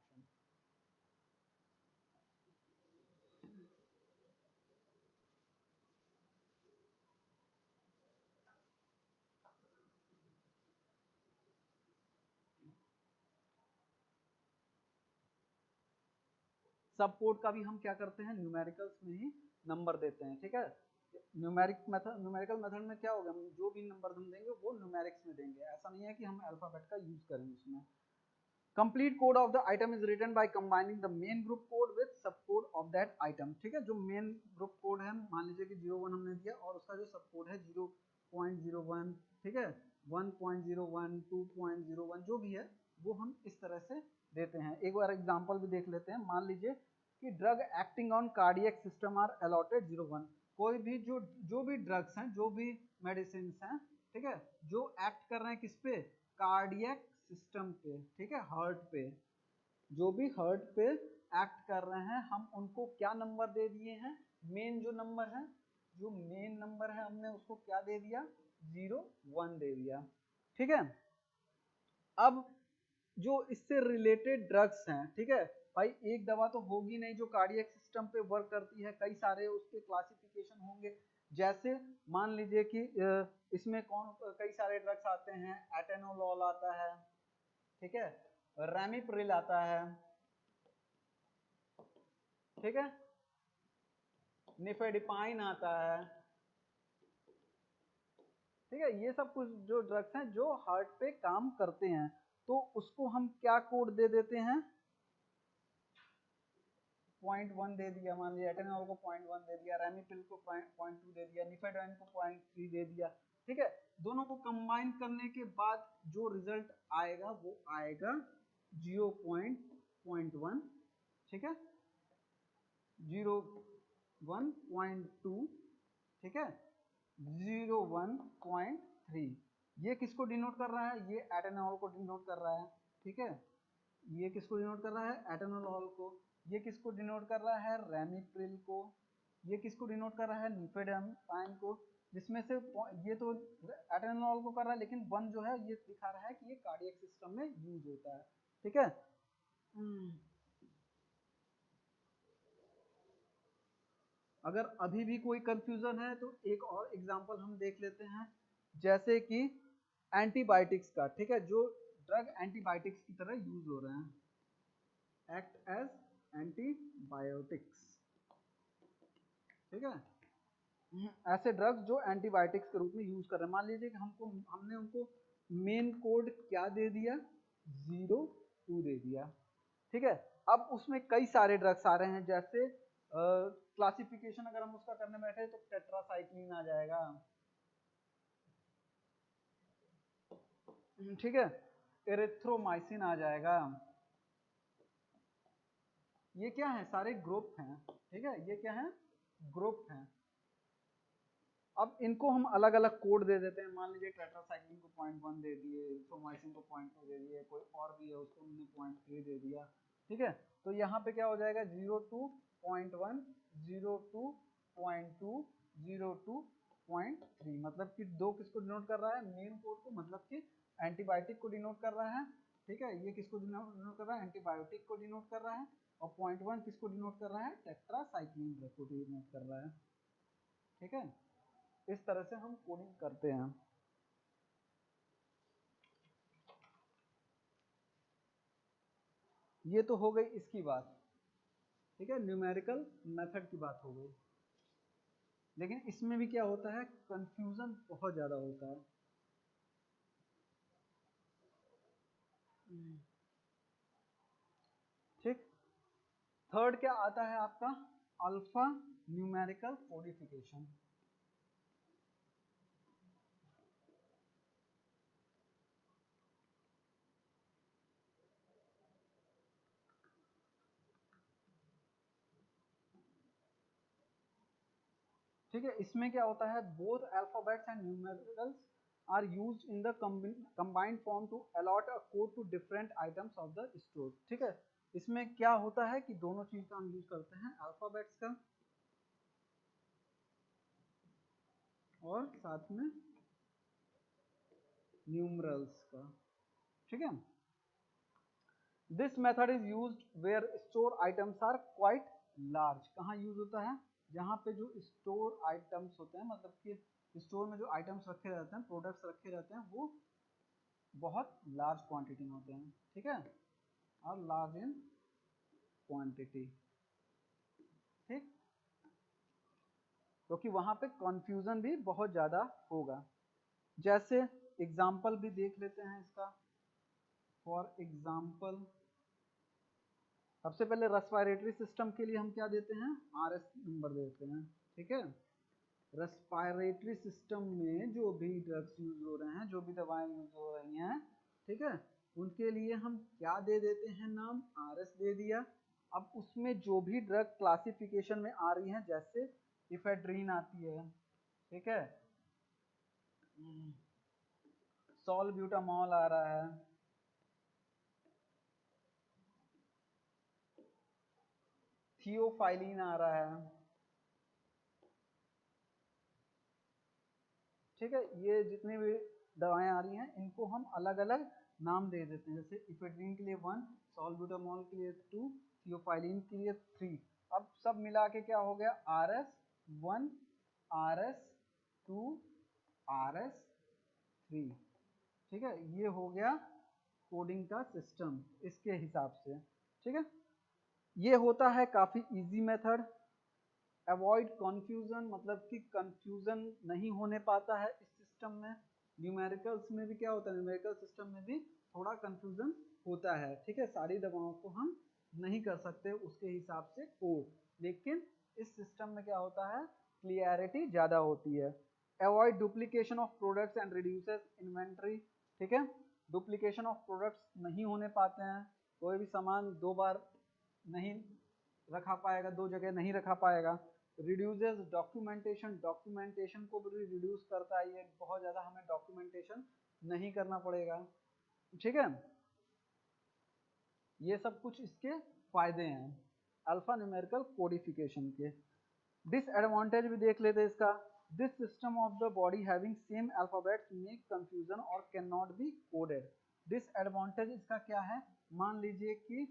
Sub code का भी हम क्या करते हैं? न्यूमेरिकल्स में ही नंबर देते हैं, ठीक है। न्यूमेरिकल मेथड में क्या होगा? हम जो भी नंबर हम देंगे वो न्यूमेरिक्स में देंगे, ऐसा नहीं है कि हम अल्फाबेट का यूज करेंगे उसमें। Complete code of the item is written by combining the main group code with sub code of that item, ठीक है। जो मेन ग्रुप कोड है, मान लीजिए कि 01 हमने दिया और उसका जो सब कोड है 0.01, ठीक है, 1.01, 2.01 जो भी है वो हम इस तरह से देते हैं। एक बार एग्जांपल भी देख लेते हैं। मान लीजिए कि drug acting on cardiac system are allotted 0-1। कोई भी जो भी ड्रग्स हैं, जो भी मेडिसिन हैं, ठीक है, जो एक्ट कर रहे हैं किस पे, कार्डियक सिस्टम पे, ठीक है, हार्ट पे, जो भी हार्ट पे एक्ट कर रहे हैं, हम उनको क्या नंबर दे दिए हैं, मेन जो नंबर है, जो मेन नंबर है हमने उसको क्या दे दिया, 0-1 दे दिया, ठीक है। अब जो इससे रिलेटेड ड्रग्स हैं, ठीक है भाई, एक दवा तो होगी नहीं जो कार्डियक सिस्टम पे वर्क करती है, कई सारे उसके क्लासिफिकेशन होंगे। जैसे मान लीजिए कि इसमें कई सारे ड्रग्स आते हैं, एटेनोलॉल आता है, ठीक है, रैमिप्रिल आता है, ठीक है, निफेडिपाइन आता है, ठीक है। ये सब कुछ जो ड्रग्स हैं जो हार्ट पे काम करते हैं, तो उसको हम क्या कोड दे देते हैं, 0.1 दे दिया। मान लीजिए एटेनॉल को 0.1 दे दिया, रैमिप्रिल को 0.2 दे दिया, निफेडाइन को 0.3 दे दिया, ठीक है। दोनों को कंबाइन करने के बाद जो रिजल्ट आएगा वो आएगा 0.1, ठीक है, 0.1.2, ठीक है, 0.1.3। ये किसको डिनोट कर रहा है, ये एटेनॉल को डिनोट कर रहा है, ठीक है। ये किसको डिनोट कर रहा है, एटेनॉल को। ये किसको डिनोट कर रहा है, रैमिप्रिल को। ये किसको डिनोट कर रहा है, निफेडाइन को। जिसमें से ये तो एटेनॉल को कर रहा है, लेकिन 1 जो है ये दिखा रहा है कि ये कार्डियक सिस्टम में यूज होता है, ठीक है। अगर अभी भी कोई कंफ्यूजन है तो एक और एग्जांपल हम देख लेते हैं, जैसे कि एंटीबायोटिक्स का, ठीक है, जो ड्रग एंटीबायोटिक्स की तरह यूज हो रहे हैं, एक्ट एज एंटीबायोटिक्स, ठीक है। ऐसे ड्रग्स जो एंटीबायोटिक्स के रूप में यूज कर रहे हैं। मान लीजिए कि हमने उनको मेन कोड क्या दे दिया, 0-2 दे दिया, ठीक है। अब उसमें कई सारे ड्रग्स आ रहे हैं, जैसे क्लासिफिकेशन अगर हम उसका करने बैठे तो टेट्रासाइक्लिन आ जाएगा, ठीक है, एरिथ्रोमाइसिन आ जाएगा। ये क्या है, सारे ग्रुप हैं, ठीक है, ये क्या है, ग्रुप हैं। अब इनको हम अलग अलग कोड दे देते हैं। मान लीजिए टेट्रासाइक्लिन को 0.1 दे दिए, एरिथ्रोमाइसिन को 0.2 दे दिए, कोई और भी है उसको हमने 0.3 दे दिया, ठीक है। तो यहाँ पे क्या हो जाएगा, 0.2.1, 0.2.2, 0.2.3, मतलब कि दो किसको डिनोट कर रहा है, मेन कोड को, मतलब कि एंटीबायोटिक को डिनोट कर रहा है, ठीक है। ये किसको डिनोट कर रहा है, एंटीबायोटिक को डिनोट कर रहा है। और 0.1 किसको डिनोट कर रहा है, टेट्रासाइक्लिन को डिनोट कर रहा है, ठीक है। इस तरह से हम कोडिंग करते हैं। ये तो हो गई इसकी बात, ठीक है, न्यूमेरिकल मेथड की बात हो गई। लेकिन इसमें भी क्या होता है, कंफ्यूजन बहुत ज्यादा होता है। ठीक, थर्ड क्या आता है आपका, अल्फा न्यूमेरिकल कोडिफिकेशन। ठीक है, इसमें क्या होता है, both alphabets and numericals are used in the combined form to allot a code to different items of the store, ठीक है। इसमें क्या होता है कि दोनों चीज का हम यूज करते हैं, अल्फाबेट्स का और साथ में न्यूमरल्स का, ठीक है। This method is used where store items are quite large. कहाँ यूज होता है, जहाँ पे जो स्टोर आइटम्स होते हैं, मतलब कि स्टोर में जो आइटम्स रखे रहते हैं, प्रोडक्ट्स रखे रहते हैं, वो बहुत लार्ज क्वांटिटी में होते हैं, ठीक है, और लार्ज इन क्वांटिटी, ठीक, क्योंकि वहां पे कंफ्यूजन भी बहुत ज्यादा होगा। जैसे एग्जाम्पल भी देख लेते हैं इसका। फॉर एग्जाम्पल, सबसे पहले रेस्पिरेटरी सिस्टम के लिए हम क्या देते हैं, RS नंबर देते हैं, ठीक है। रेस्पिरेटरी सिस्टम में जो भी ड्रग्स यूज हो रहे हैं, जो भी दवाएं यूज हो रही हैं, ठीक है, उनके लिए हम क्या दे देते हैं नाम, RS दे दिया। अब उसमें जो भी ड्रग क्लासिफिकेशन में आ रही हैं, जैसे इफेड्रीन आती है, ठीक है, सॉल्ब्यूटामॉल आ रहा है, थियोफाइलिन आ रहा है, ठीक है, ये जितनी भी दवाएं आ रही हैं इनको हम अलग अलग नाम दे देते हैं। जैसे इफेड्रीन के लिए 1, सॉल्ब्यूटामॉल के लिए 2, थियोफाइलिन के लिए 3। अब सब मिला के क्या हो गया, RS1, RS2, RS3, ठीक है, ये हो गया कोडिंग का सिस्टम इसके हिसाब से, ठीक है। ये होता है काफी इजी मेथड। अवॉइड कन्फ्यूजन, मतलब कि कन्फ्यूजन नहीं होने पाता है इस सिस्टम में। न्यूमेरिकल्स में भी क्या होता है, न्यूमेरिकल सिस्टम में भी थोड़ा कन्फ्यूजन होता है, ठीक है, सारी दवाओं को हम नहीं कर सकते उसके हिसाब से कोड, लेकिन इस सिस्टम में क्या होता है, क्लियरिटी ज़्यादा होती है। Avoid duplication of products and reduces inventory, ठीक है, डुप्लीकेशन ऑफ प्रोडक्ट्स नहीं होने पाते हैं, कोई भी सामान 2 बार नहीं रखा पाएगा, 2 जगह नहीं रखा पाएगा। रिड्यूसेस डॉक्यूमेंटेशन, डॉक्यूमेंटेशन को भी रिड्यूस करता है, ये बहुत ज़्यादा हमें डॉक्यूमेंटेशन नहीं करना पड़ेगा, ठीक है। ये सब कुछ इसके फायदे हैं अल्फा न्यूमेरिकल कोडिफिकेशन के। डिसएडवांटेज भी देख लेते हैं इसका। This system of the body having same alphabets make confusion और can not be coded. Disadvantage इसका क्या है, मान लीजिए कि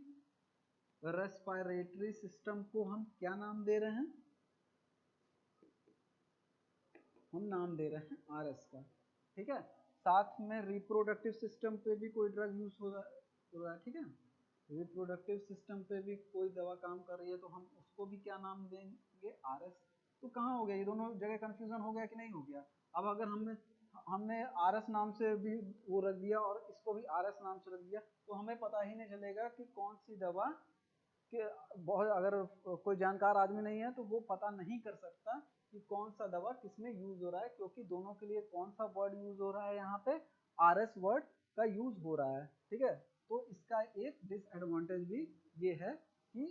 रेस्पिरेटरी सिस्टम को हम क्या नाम दे रहे हैं, हम नाम दे रहे हैं RS का, ठीक है। साथ में रिप्रोडक्टिव सिस्टम पे भी कोई ड्रग यूज हो रहा है, ठीक है, रिप्रोडक्टिव सिस्टम पे भी कोई दवा काम कर रही है, तो हम उसको भी क्या नाम देंगे, RS। तो कहाँ हो गया, ये दोनों जगह कंफ्यूजन हो गया कि नहीं हो गया। अब अगर हमने RS नाम से भी वो रख दिया और इसको भी RS नाम से रख दिया, तो हमें पता ही नहीं चलेगा कि कौन सी दवा कि बहुत, अगर कोई जानकार आदमी नहीं है तो वो पता नहीं कर सकता कि कौन सा दवा किसमें यूज हो रहा है, क्योंकि दोनों के लिए कौन सा वर्ड यूज हो रहा है, यहाँ पे RS वर्ड का यूज हो रहा है, ठीक है। तो इसका एक डिसएडवांटेज भी ये है कि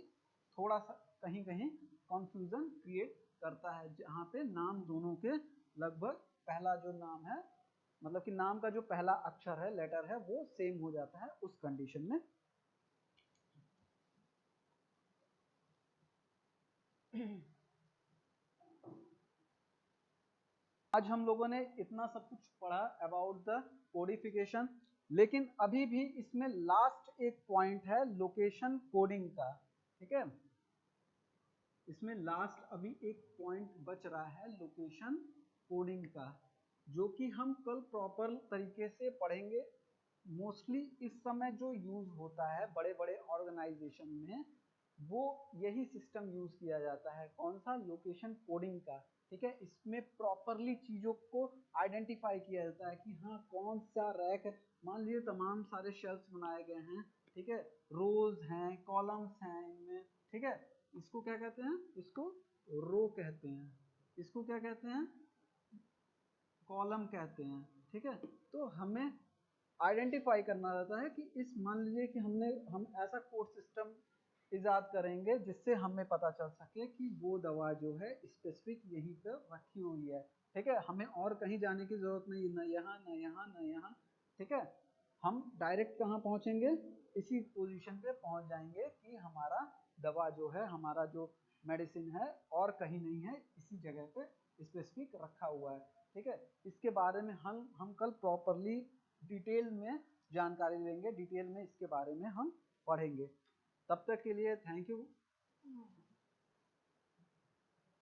थोड़ा सा कहीं कहीं कंफ्यूजन क्रिएट करता है, जहाँ पे नाम दोनों के लगभग पहला जो नाम है, मतलब कि नाम का जो पहला अक्षर है, लेटर है, वो सेम हो जाता है उस कंडीशन में। आज हम लोगों ने इतना सब कुछ पढ़ा अबाउट द कोडिफिकेशन, लेकिन अभी भी इसमें लास्ट एक पॉइंट है लोकेशन कोडिंग का, ठीक है। इसमें लास्ट अभी एक पॉइंट बच रहा है लोकेशन कोडिंग का, जो कि हम कल प्रॉपर तरीके से पढ़ेंगे। मोस्टली इस समय जो यूज होता है बड़े बड़े ऑर्गेनाइजेशन में, वो यही सिस्टम यूज किया जाता है, कौन सा, लोकेशन कोडिंग का, ठीक है। इसमें प्रॉपरली चीजों को आइडेंटिफाई किया जाता है कि हाँ कौन सा रैक है, मान लीजिए तमाम सारे शेल्फ्स बनाए गए हैं, ठीक है, रोज हैं, कॉलम्स हैं इनमें, ठीक है, इसको क्या कहते हैं, इसको रो कहते हैं, इसको क्या कहते हैं, कॉलम कहते हैं, ठीक है। तो हमें आइडेंटिफाई करना रहता है कि इस, मान लीजिए कि हम ऐसा कोड सिस्टम इजाद करेंगे जिससे हमें पता चल सके कि वो दवा जो है स्पेसिफिक यहीं पर रखी हुई है, ठीक है, हमें और कहीं जाने की जरूरत नहीं, न यहाँ न यहाँ न यहाँ, ठीक है। हम डायरेक्ट कहाँ पहुँचेंगे, इसी पोजीशन पे पहुँच जाएंगे कि हमारा दवा जो है, हमारा जो मेडिसिन है और कहीं नहीं है, इसी जगह पे स्पेसिफिक रखा हुआ है, ठीक है। इसके बारे में हम कल प्रॉपरली डिटेल में जानकारी लेंगे, डिटेल में इसके बारे में हम पढ़ेंगे। तब तक के लिए थैंक यू।